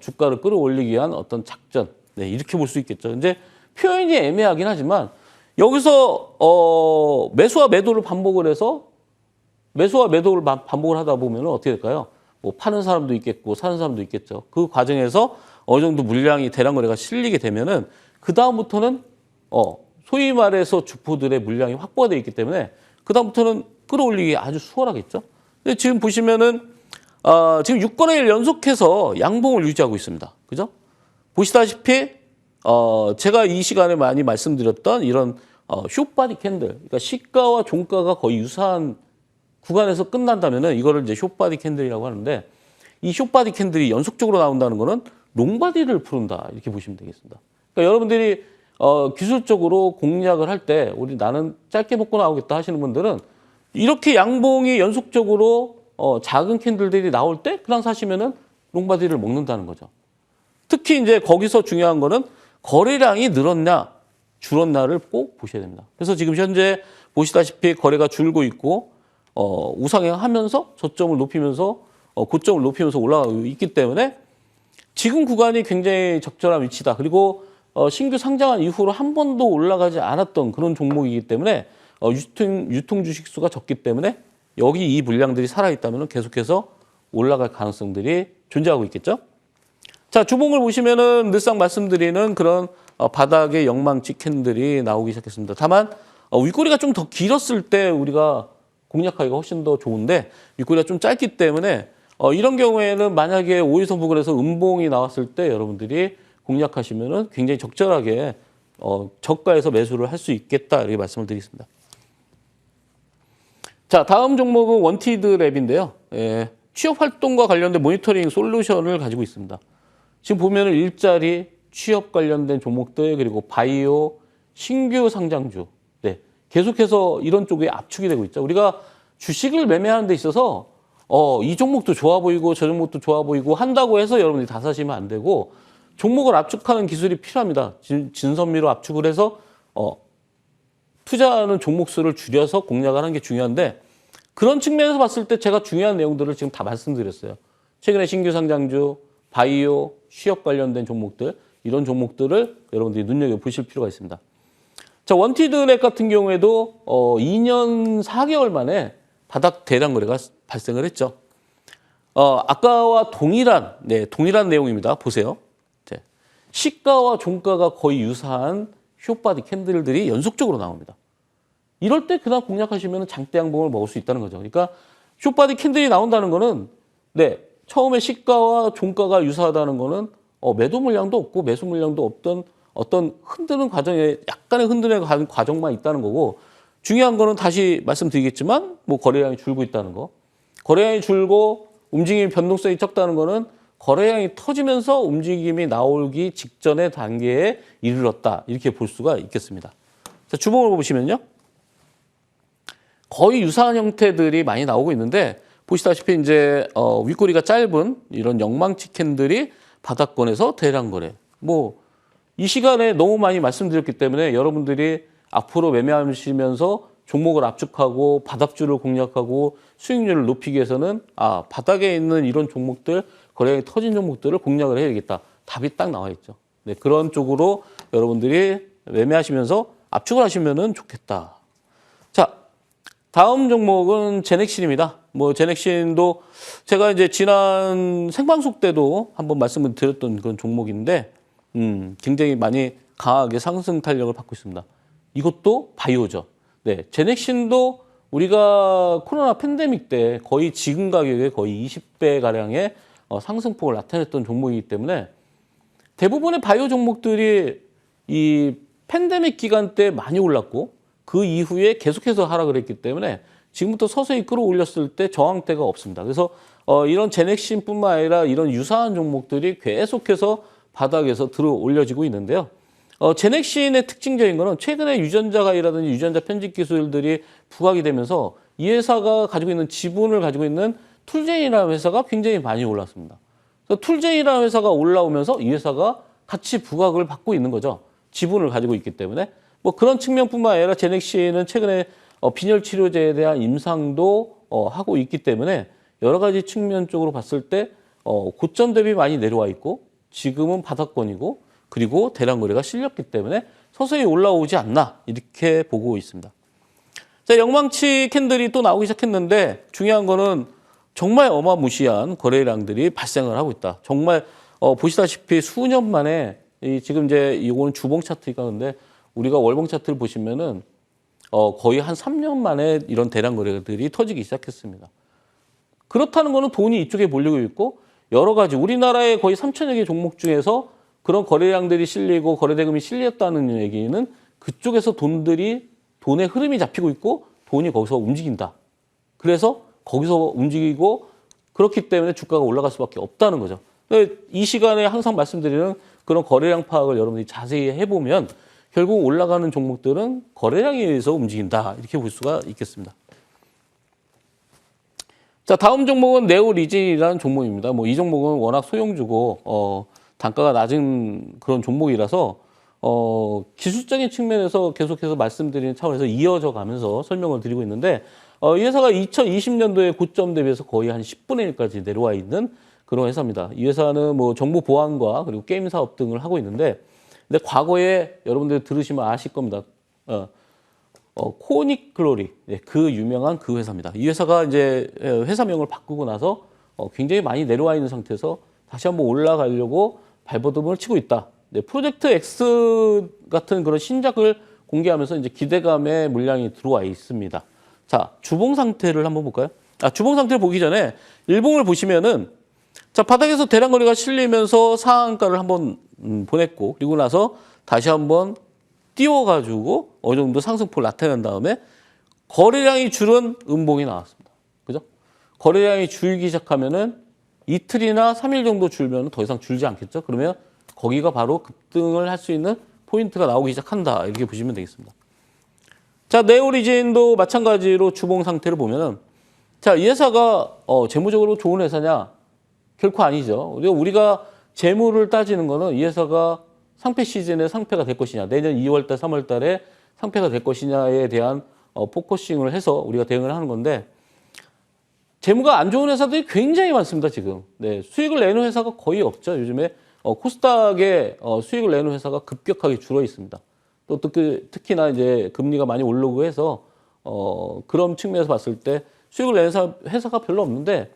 주가를 끌어올리기 위한 어떤 작전, 네, 이렇게 볼 수 있겠죠. 이제 표현이 애매하긴 하지만 여기서 매수와 매도를 반복을 해서 매수와 매도를 반복을 하다 보면 어떻게 될까요? 뭐 파는 사람도 있겠고 사는 사람도 있겠죠. 그 과정에서 어느 정도 물량이 대량 거래가 실리게 되면은 그 다음부터는 소위 말해서 주포들의 물량이 확보가 되어 있기 때문에 그 다음부터는 끌어올리기 아주 수월하겠죠. 근데 지금 보시면은 지금 6거래일 연속해서 양봉을 유지하고 있습니다. 그죠? 보시다시피 제가 이 시간에 많이 말씀드렸던 이런 숏바디 캔들, 그러니까 시가와 종가가 거의 유사한 구간에서 끝난다면은 이거를 이제 숏바디 캔들이라고 하는데, 이 숏바디 캔들이 연속적으로 나온다는 거는 롱바디를 푸른다 이렇게 보시면 되겠습니다. 그러니까 여러분들이 기술적으로 공략을 할 때 우리 나는 짧게 먹고 나오겠다 하시는 분들은 이렇게 양봉이 연속적으로 작은 캔들들이 나올 때 그냥 사시면은 롱바디를 먹는다는 거죠. 특히 이제 거기서 중요한 거는 거래량이 늘었냐 줄었냐를 꼭 보셔야 됩니다. 그래서 지금 현재 보시다시피 거래가 줄고 있고 우상향하면서 저점을 높이면서 고점을 높이면서 올라가고 있기 때문에 지금 구간이 굉장히 적절한 위치다. 그리고 신규 상장한 이후로 한 번도 올라가지 않았던 그런 종목이기 때문에 유통 주식 수가 적기 때문에 여기 이 물량들이 살아있다면 계속해서 올라갈 가능성들이 존재하고 있겠죠. 자, 주봉을 보시면은 늘상 말씀드리는 그런 바닥의 영망치 캔들이 나오기 시작했습니다. 다만 윗꼬리가 좀 더 길었을 때 우리가 공략하기가 훨씬 더 좋은데 윗꼬리가 좀 짧기 때문에 이런 경우에는 만약에 5일선 부근에서 음봉이 나왔을 때 여러분들이 공략하시면은 굉장히 적절하게 저가에서 매수를 할 수 있겠다 이렇게 말씀을 드리겠습니다. 자, 다음 종목은 원티드 랩인데요. 예, 취업 활동과 관련된 모니터링 솔루션을 가지고 있습니다. 지금 보면은 일자리, 취업 관련된 종목들 그리고 바이오, 신규 상장주, 네, 계속해서 이런 쪽에 압축이 되고 있죠. 우리가 주식을 매매하는 데 있어서 이 종목도 좋아 보이고 저 종목도 좋아 보이고 한다고 해서 여러분들이 다 사시면 안 되고 종목을 압축하는 기술이 필요합니다. 진선미로 압축을 해서 투자하는 종목 수를 줄여서 공략을 하는 게 중요한데 그런 측면에서 봤을 때 제가 중요한 내용들을 지금 다 말씀드렸어요. 최근에 신규 상장주, 바이오, 취업 관련된 종목들 이런 종목들을 여러분들이 눈여겨보실 필요가 있습니다. 자, 원티드넷 같은 경우에도 2년 4개월 만에 바닥 대량 거래가 발생을 했죠. 아까와 동일한 내용입니다. 보세요. 시가와 종가가 거의 유사한 숏바디 캔들들이 연속적으로 나옵니다. 이럴 때 그냥 공략하시면 장대 양봉을 먹을 수 있다는 거죠. 그러니까 숏바디 캔들이 나온다는 거는 처음에 시가와 종가가 유사하다는 거는 매도 물량도 없고 매수 물량도 없던 어떤 흔드는 과정에 약간의 흔드는 과정만 있다는 거고 중요한 거는 다시 말씀드리겠지만 뭐 거래량이 줄고 있다는 거. 거래량이 줄고 움직임이 변동성이 적다는 거는 거래량이 터지면서 움직임이 나오기 직전의 단계에 이르렀다. 이렇게 볼 수가 있겠습니다. 자, 주봉을 보시면요. 거의 유사한 형태들이 많이 나오고 있는데 보시다시피 이제 윗꼬리가 짧은 이런 영망치 캔들이 바닥권에서 대량 거래. 뭐 이 시간에 너무 많이 말씀드렸기 때문에 여러분들이 앞으로 매매하시면서 종목을 압축하고 바닥주를 공략하고 수익률을 높이기 위해서는 바닥에 있는 이런 종목들 거래량이 터진 종목들을 공략을 해야겠다. 답이 딱 나와 있죠. 네, 그런 쪽으로 여러분들이 매매하시면서 압축을 하시면은 좋겠다. 자, 다음 종목은 제넥신입니다. 뭐 제넥신도 제가 이제 지난 생방송 때도 한번 말씀을 드렸던 그런 종목인데 굉장히 많이 강하게 상승 탄력을 받고 있습니다. 이것도 바이오죠. 네, 제넥신도 우리가 코로나 팬데믹 때 거의 지금 가격의 거의 20배 가량의 상승폭을 나타냈던 종목이기 때문에 대부분의 바이오 종목들이 이 팬데믹 기간 때 많이 올랐고 그 이후에 계속해서 하락을 했기 때문에 지금부터 서서히 끌어올렸을 때 저항대가 없습니다. 그래서 이런 제넥신뿐만 아니라 이런 유사한 종목들이 계속해서 바닥에서 들어 올려지고 있는데요. 제넥신의 특징적인 거는 최근에 유전자 가위라든지 유전자 편집 기술들이 부각이 되면서 이 회사가 가지고 있는 지분을 가지고 있는 툴젠이라는 회사가 굉장히 많이 올랐습니다. 그래서 툴젠이라는 회사가 올라오면서 이 회사가 같이 부각을 받고 있는 거죠. 지분을 가지고 있기 때문에. 뭐 그런 측면뿐만 아니라 제넥신은 최근에 빈혈 치료제에 대한 임상도 하고 있기 때문에 여러 가지 측면 쪽으로 봤을 때 고점 대비 많이 내려와 있고 지금은 바닥권이고 그리고 대량 거래가 실렸기 때문에 서서히 올라오지 않나 이렇게 보고 있습니다. 자, 영망치 캔들이 또 나오기 시작했는데 중요한 거는 정말 어마무시한 거래량들이 발생을 하고 있다. 정말 보시다시피 수년 만에 지금 이제 이거는 주봉 차트니까 근데 우리가 월봉 차트를 보시면은 거의 한 3년 만에 이런 대량 거래들이 터지기 시작했습니다. 그렇다는 거는 돈이 이쪽에 몰리고 있고 여러 가지 우리나라의 거의 3천여 개 종목 중에서 그런 거래량들이 실리고 거래대금이 실렸다는 얘기는 그쪽에서 돈의 흐름이 잡히고 있고 돈이 거기서 움직인다. 그래서 거기서 움직이고 그렇기 때문에 주가가 올라갈 수밖에 없다는 거죠. 이 시간에 항상 말씀드리는 그런 거래량 파악을 여러분들이 자세히 해보면 결국 올라가는 종목들은 거래량에 의해서 움직인다. 이렇게 볼 수가 있겠습니다. 자, 다음 종목은 네오리진이라는 종목입니다. 뭐 이 종목은 워낙 소형주고 단가가 낮은 그런 종목이라서 기술적인 측면에서 계속해서 말씀드리는 차원에서 이어져 가면서 설명을 드리고 있는데 이 회사가 2020년도에 고점 대비해서 거의 한 10분의 1까지 내려와 있는 그런 회사입니다. 이 회사는 뭐 정보 보안과 그리고 게임 사업 등을 하고 있는데 근데 과거에 여러분들 들으시면 아실 겁니다. 코닉 글로리, 네, 그 유명한 그 회사입니다. 이 회사가 이제 회사명을 바꾸고 나서 굉장히 많이 내려와 있는 상태에서 다시 한번 올라가려고 발버둥을 치고 있다. 네, 프로젝트 X 같은 그런 신작을 공개하면서 이제 기대감의 물량이 들어와 있습니다. 자, 주봉 상태를 한번 볼까요? 주봉 상태를 보기 전에 일봉을 보시면은 자, 바닥에서 대량 거래가 실리면서 상한가를 한번 보냈고 그리고 나서 다시 한번 띄워가지고 어느 정도 상승폭을 나타낸 다음에 거래량이 줄은 음봉이 나왔습니다. 그죠? 거래량이 줄기 시작하면은 이틀이나 3일 정도 줄면 더 이상 줄지 않겠죠? 그러면 거기가 바로 급등을 할 수 있는 포인트가 나오기 시작한다. 이렇게 보시면 되겠습니다. 자, 네오리진도 마찬가지로 주봉 상태를 보면은 자, 이 회사가 재무적으로 좋은 회사냐? 결코 아니죠. 우리가 재무를 따지는 거는 이 회사가 상패 시즌에 상패가 될 것이냐, 내년 2월 달, 3월 달에 상패가 될 것이냐에 대한 포커싱을 해서 우리가 대응을 하는 건데 재무가 안 좋은 회사들이 굉장히 많습니다, 지금. 네, 수익을 내는 회사가 거의 없죠. 요즘에 코스닥에 수익을 내는 회사가 급격하게 줄어 있습니다. 또 특히나 이제 금리가 많이 오르고 해서 그런 측면에서 봤을 때 수익을 내는 회사가 별로 없는데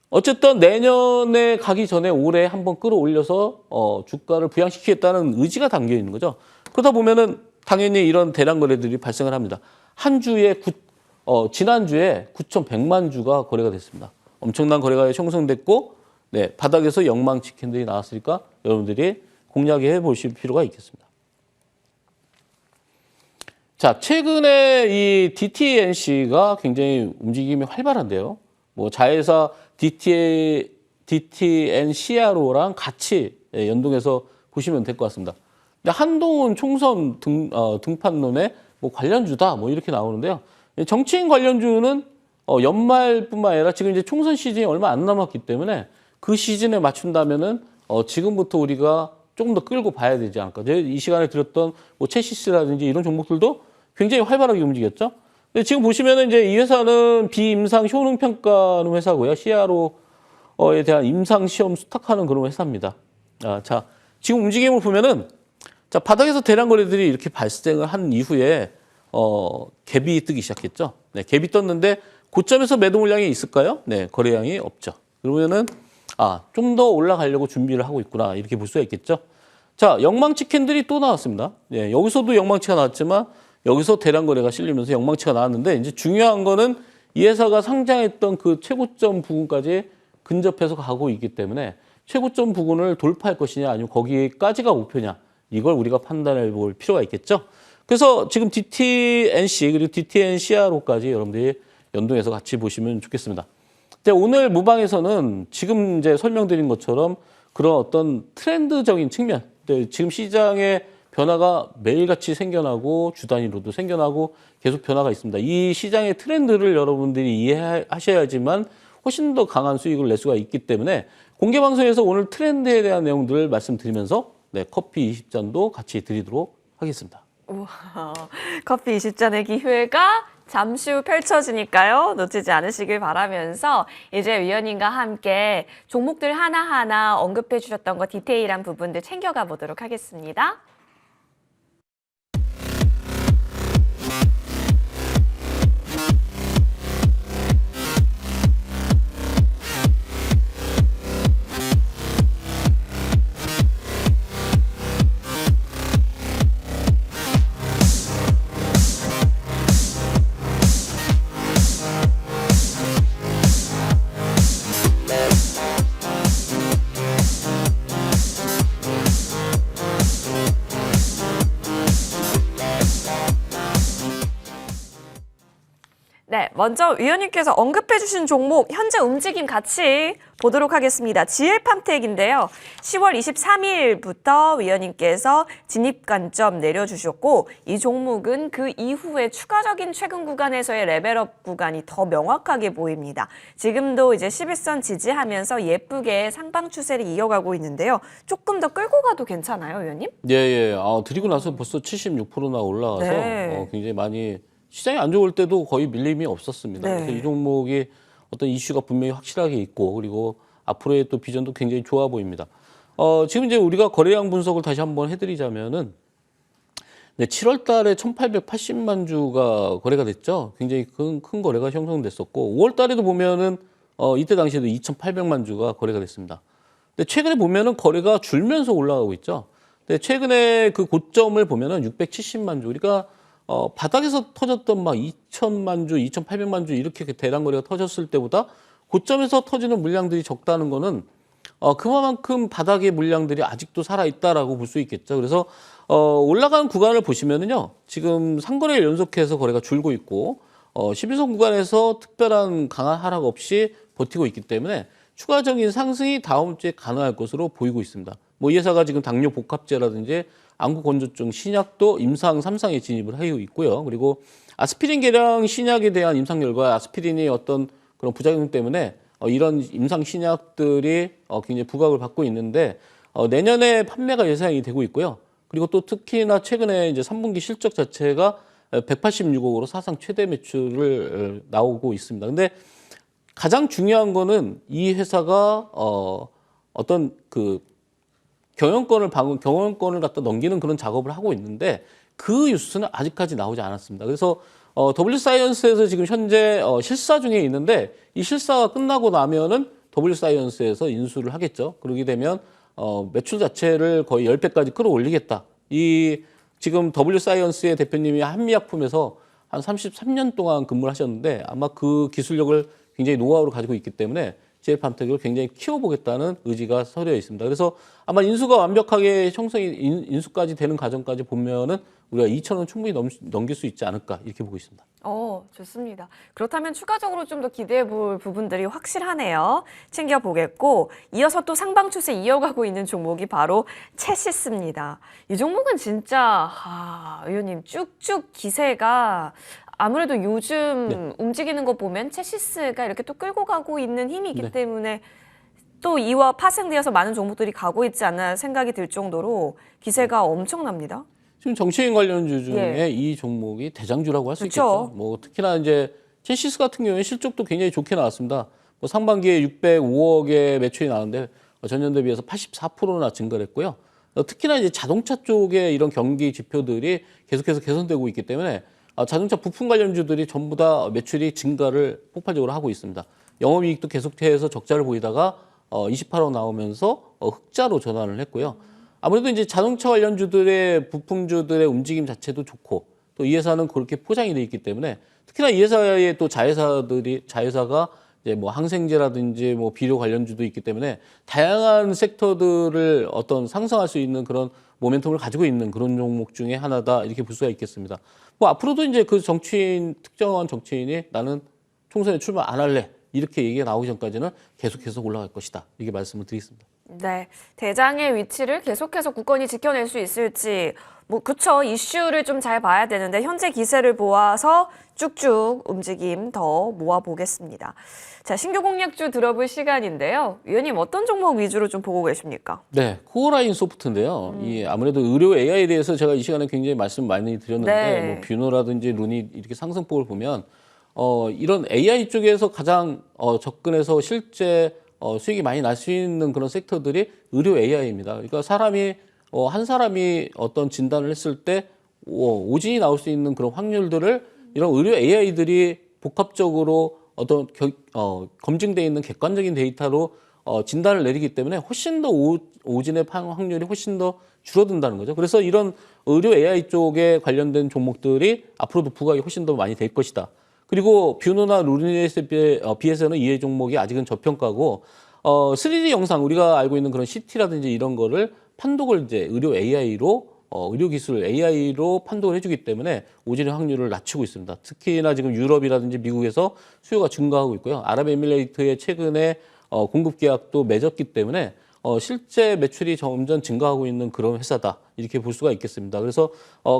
어쨌든 내년에 가기 전에 올해 한번 끌어올려서 주가를 부양시키겠다는 의지가 담겨 있는 거죠. 그러다 보면은 당연히 이런 대량 거래들이 발생을 합니다. 한 주에 지난주에 9,100만 주가 거래가 됐습니다. 엄청난 거래가 형성됐고 네, 바닥에서 영망치 캔들이 나왔으니까 여러분들이 공략해 보실 필요가 있겠습니다. 자, 최근에 이 DTNC가 굉장히 움직임이 활발한데요. 뭐 자회사 DTNCRO랑 같이 연동해서 보시면 될 것 같습니다. 근데 한동훈 총선 등판론에 뭐 관련주다 뭐 이렇게 나오는데요. 정치인 관련주는 연말뿐만 아니라 지금 이제 총선 시즌이 얼마 안 남았기 때문에 그 시즌에 맞춘다면은 지금부터 우리가 조금 더 끌고 봐야 되지 않을까. 이 시간에 드렸던 뭐 체시스라든지 이런 종목들도 굉장히 활발하게 움직였죠. 근데 지금 보시면은 이제 이 회사는 비임상 효능 평가하는 회사고요. CRO에 대한 임상 시험 수탁하는 그런 회사입니다. 자, 지금 움직임을 보면은 자, 바닥에서 대량 거래들이 이렇게 발생을 한 이후에 갭이 뜨기 시작했죠. 네, 갭이 떴는데 고점에서 매도 물량이 있을까요? 네, 거래량이 없죠. 그러면은 좀 더 올라가려고 준비를 하고 있구나. 이렇게 볼 수가 있겠죠. 자, 영망치 캔들이 또 나왔습니다. 네, 여기서도 영망치가 나왔지만 여기서 대량 거래가 실리면서 영망치가 나왔는데 이제 중요한 거는 이 회사가 상장했던 그 최고점 부근까지 근접해서 가고 있기 때문에 최고점 부근을 돌파할 것이냐 아니면 거기까지가 목표냐 이걸 우리가 판단해 볼 필요가 있겠죠. 그래서 지금 DTNC 그리고 DTNCRO까지 여러분들이 연동해서 같이 보시면 좋겠습니다. 오늘 무방에서는 지금 이제 설명드린 것처럼 그런 어떤 트렌드적인 측면, 지금 시장의 변화가 매일같이 생겨나고 주 단위로도 생겨나고 계속 변화가 있습니다. 이 시장의 트렌드를 여러분들이 이해하셔야지만 훨씬 더 강한 수익을 낼 수가 있기 때문에 공개 방송에서 오늘 트렌드에 대한 내용들을 말씀드리면서 네, 커피 20잔도 같이 드리도록 하겠습니다. 우와, 커피 20잔의 기회가 잠시 후 펼쳐지니까요. 놓치지 않으시길 바라면서 이제 위원님과 함께 종목들 하나하나 언급해 주셨던 것 디테일한 부분들 챙겨가 보도록 하겠습니다. 먼저 위원님께서 언급해 주신 종목 현재 움직임 같이 보도록 하겠습니다. GL팜텍인데요. 10월 23일부터 위원님께서 진입 관점 내려주셨고 이 종목은 그 이후에 추가적인 최근 구간에서의 레벨업 구간이 더 명확하게 보입니다. 지금도 이제 11선 지지하면서 예쁘게 상방 추세를 이어가고 있는데요. 조금 더 끌고 가도 괜찮아요, 위원님? 예. 드리고 나서 벌써 76%나 올라가서 네. 굉장히 많이 시장이 안 좋을 때도 거의 밀림이 없었습니다. 네. 그래서 이 종목이 어떤 이슈가 분명히 확실하게 있고 그리고 앞으로의 또 비전도 굉장히 좋아 보입니다. 지금 이제 우리가 거래량 분석을 다시 한번 해드리자면은 7월 달에 1,880만 주가 거래가 됐죠. 굉장히 큰 거래가 형성됐었고 5월 달에도 보면은 이때 당시에도 2,800만 주가 거래가 됐습니다. 근데 최근에 보면은 거래가 줄면서 올라가고 있죠. 근데 최근에 그 고점을 보면은 670만 주. 그러니까 바닥에서 터졌던 막 2,000만 주, 2,800만 주 이렇게 대량 거래가 터졌을 때보다 고점에서 터지는 물량들이 적다는 거는 그만큼 바닥의 물량들이 아직도 살아있다라고 볼 수 있겠죠. 그래서 올라가는 구간을 보시면은요, 지금 상거래일 연속해서 거래가 줄고 있고 11선 구간에서 특별한 강한 하락 없이 버티고 있기 때문에 추가적인 상승이 다음 주에 가능할 것으로 보이고 있습니다. 뭐 이 회사가 지금 당뇨 복합제라든지 안구 건조증 신약도 임상 3상에 진입을 하고 있고요. 그리고 아스피린 계량 신약에 대한 임상 결과 아스피린이 어떤 그런 부작용 때문에 이런 임상 신약들이 굉장히 부각을 받고 있는데 내년에 판매가 예상이 되고 있고요. 그리고 또 특히나 최근에 이제 3분기 실적 자체가 186억으로 사상 최대 매출을 나오고 있습니다. 근데 가장 중요한 거는 이 회사가 어떤 그 경영권을 갖다 넘기는 그런 작업을 하고 있는데 그 뉴스는 아직까지 나오지 않았습니다. 그래서 W사이언스에서 지금 현재 실사 중에 있는데 이 실사가 끝나고 나면은 W사이언스에서 인수를 하겠죠. 그러게 되면 매출 자체를 거의 10배까지 끌어올리겠다. 이 지금 W사이언스의 대표님이 한미약품에서 한 33년 동안 근무를 하셨는데 아마 그 기술력을 굉장히 노하우를 가지고 있기 때문에 GL팜텍을 굉장히 키워보겠다는 의지가 서려 있습니다. 그래서 아마 인수가 완벽하게 형성이 인수까지 되는 과정까지 보면은 우리가 2,000원 충분히 넘길 수 있지 않을까 이렇게 보고 있습니다. 좋습니다. 그렇다면 추가적으로 좀 더 기대해 볼 부분들이 확실하네요. 챙겨보겠고 이어서 또 상방 추세 이어가고 있는 종목이 바로 체시스입니다. 이 종목은 진짜 의원님 쭉쭉 기세가 아무래도 요즘 움직이는 거 보면 체시스가 이렇게 또 끌고 가고 있는 힘이 있기 때문에 또 이와 파생되어서 많은 종목들이 가고 있지 않나 생각이 들 정도로 기세가 엄청납니다. 지금 정치인 관련주 중에 이 종목이 대장주라고 할 수 있겠죠. 뭐 특히나 이제 체시스 같은 경우에 실적도 굉장히 좋게 나왔습니다. 뭐 상반기에 605억의 매출이 나왔는데 전년 대비해서 84%나 증가를 했고요. 특히나 이제 자동차 쪽에 이런 경기 지표들이 계속해서 개선되고 있기 때문에 자동차 부품 관련주들이 전부 다 매출이 증가를 폭발적으로 하고 있습니다. 영업이익도 계속해서 적자를 보이다가 28억 나오면서 흑자로 전환을 했고요. 아무래도 이제 자동차 관련주들의 부품주들의 움직임 자체도 좋고 또 이 회사는 그렇게 포장이 돼 있기 때문에 특히나 이 회사의 또 자회사가 이제 뭐 항생제라든지 뭐 비료 관련주도 있기 때문에 다양한 섹터들을 어떤 상승할 수 있는 그런 모멘텀을 가지고 있는 그런 종목 중에 하나다 이렇게 볼 수가 있겠습니다. 뭐 앞으로도 이제 그 특정한 정치인이 나는 총선에 출마 안 할래 이렇게 얘기가 나오기 전까지는 계속해서 올라갈 것이다 이렇게 말씀을 드리겠습니다. 네, 대장의 위치를 계속해서 굳건히 지켜낼 수 있을지 그쵸, 이슈를 좀 잘 봐야 되는데 현재 기세를 보아서 쭉쭉 움직임 더 모아보겠습니다. 자, 신규 공략주 들어볼 시간인데요. 위원님 어떤 종목 위주로 좀 보고 계십니까? 네, 코어라인 소프트인데요. 이 아무래도 의료 AI에 대해서 제가 이 시간에 굉장히 말씀 많이 드렸는데 뭐 뷰노라든지 루니 이렇게 상승폭을 보면 이런 AI 쪽에서 가장 접근해서 실제 수익이 많이 날 수 있는 그런 섹터들이 의료 AI입니다. 그러니까 한 사람이 어떤 진단을 했을 때 오진이 나올 수 있는 그런 확률들을 이런 의료 AI들이 복합적으로 어떤 검증되어 있는 객관적인 데이터로 진단을 내리기 때문에 훨씬 더 오진의 확률이 훨씬 더 줄어든다는 거죠. 그래서 이런 의료 AI 쪽에 관련된 종목들이 앞으로도 부각이 훨씬 더 많이 될 것이다. 그리고 뷰노나 루니에 비해서는 이 종목이 아직은 저평가고 3D 영상 우리가 알고 있는 그런 CT라든지 이런 거를 판독을 이제 의료 AI로 의료기술 AI로 판독을 해주기 때문에 오진의 확률을 낮추고 있습니다. 특히나 지금 유럽이라든지 미국에서 수요가 증가하고 있고요. 아랍에미레이트의 최근에 공급 계약도 맺었기 때문에 실제 매출이 점점 증가하고 있는 그런 회사다. 이렇게 볼 수가 있겠습니다. 그래서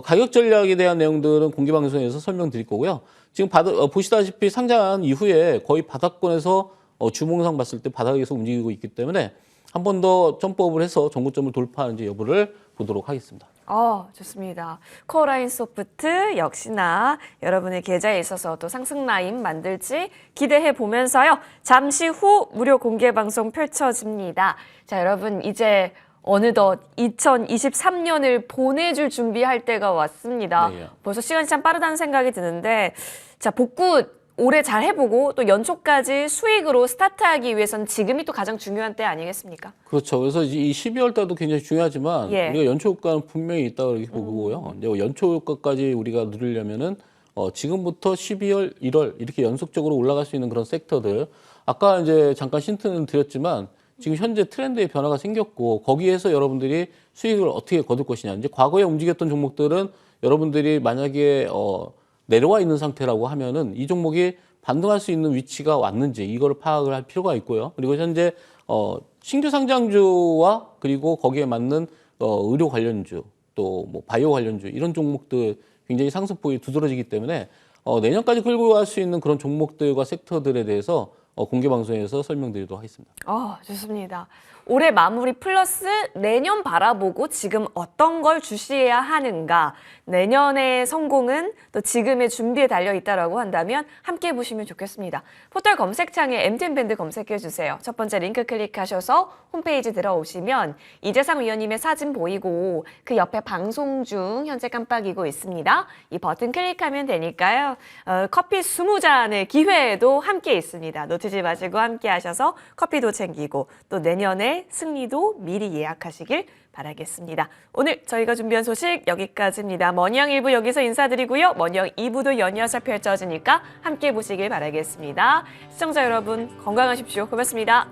가격 전략에 대한 내용들은 공개방송에서 설명드릴 거고요. 지금 보시다시피 상장한 이후에 거의 바닥권에서 주봉상 봤을 때 바닥에서 움직이고 있기 때문에 한 번 더 점프업을 해서 정고점을 돌파하는지 여부를 보도록 하겠습니다. 좋습니다. 코어라인 소프트 역시나 여러분의 계좌에 있어서 또 상승 라인 만들지 기대해 보면서요. 잠시 후 무료 공개 방송 펼쳐집니다. 자, 여러분 이제 어느덧 2023년을 보내줄 준비할 때가 왔습니다. 네. 벌써 시간이 참 빠르다는 생각이 드는데 자, 복구 올해 잘 해보고 또 연초까지 수익으로 스타트하기 위해서는 지금이 또 가장 중요한 때 아니겠습니까? 그렇죠. 그래서 이 12월 달도 굉장히 중요하지만 예. 우리가 연초 효과는 분명히 있다고 이렇게 보고요. 이제 연초 효과까지 우리가 누리려면은 지금부터 12월, 1월 이렇게 연속적으로 올라갈 수 있는 그런 섹터들. 아까 이제 잠깐 힌트는 드렸지만 지금 현재 트렌드의 변화가 생겼고 거기에서 여러분들이 수익을 어떻게 거둘 것이냐. 이제 과거에 움직였던 종목들은 여러분들이 만약에 내려와 있는 상태라고 하면은 이 종목이 반등할 수 있는 위치가 왔는지 이거를 파악을 할 필요가 있고요. 그리고 현재 신규 상장주와 그리고 거기에 맞는 의료 관련주 또 뭐 바이오 관련주 이런 종목들 굉장히 상승폭이 두드러지기 때문에 내년까지 끌고 갈 수 있는 그런 종목들과 섹터들에 대해서 공개 방송에서 설명드리도록 하겠습니다. 좋습니다. 올해 마무리 플러스 내년 바라보고 지금 어떤 걸 주시해야 하는가. 내년의 성공은 또 지금의 준비에 달려 있다라고 한다면 함께 보시면 좋겠습니다. 포털 검색창에 MTN밴드 검색해 주세요. 첫 번째 링크 클릭하셔서 홈페이지 들어오시면 이재상 위원님의 사진 보이고 그 옆에 방송 중 현재 깜빡이고 있습니다. 이 버튼 클릭하면 되니까요. 커피 20잔의 기회도 함께 있습니다. 놓치지 마시고 함께 하셔서 커피도 챙기고 또 내년에 승리도 미리 예약하시길 바라겠습니다. 오늘 저희가 준비한 소식 여기까지입니다. 머니양 1부 여기서 인사드리고요. 머니양 2부도 연이어서 펼쳐지니까 함께 보시길 바라겠습니다. 시청자 여러분 건강하십시오. 고맙습니다.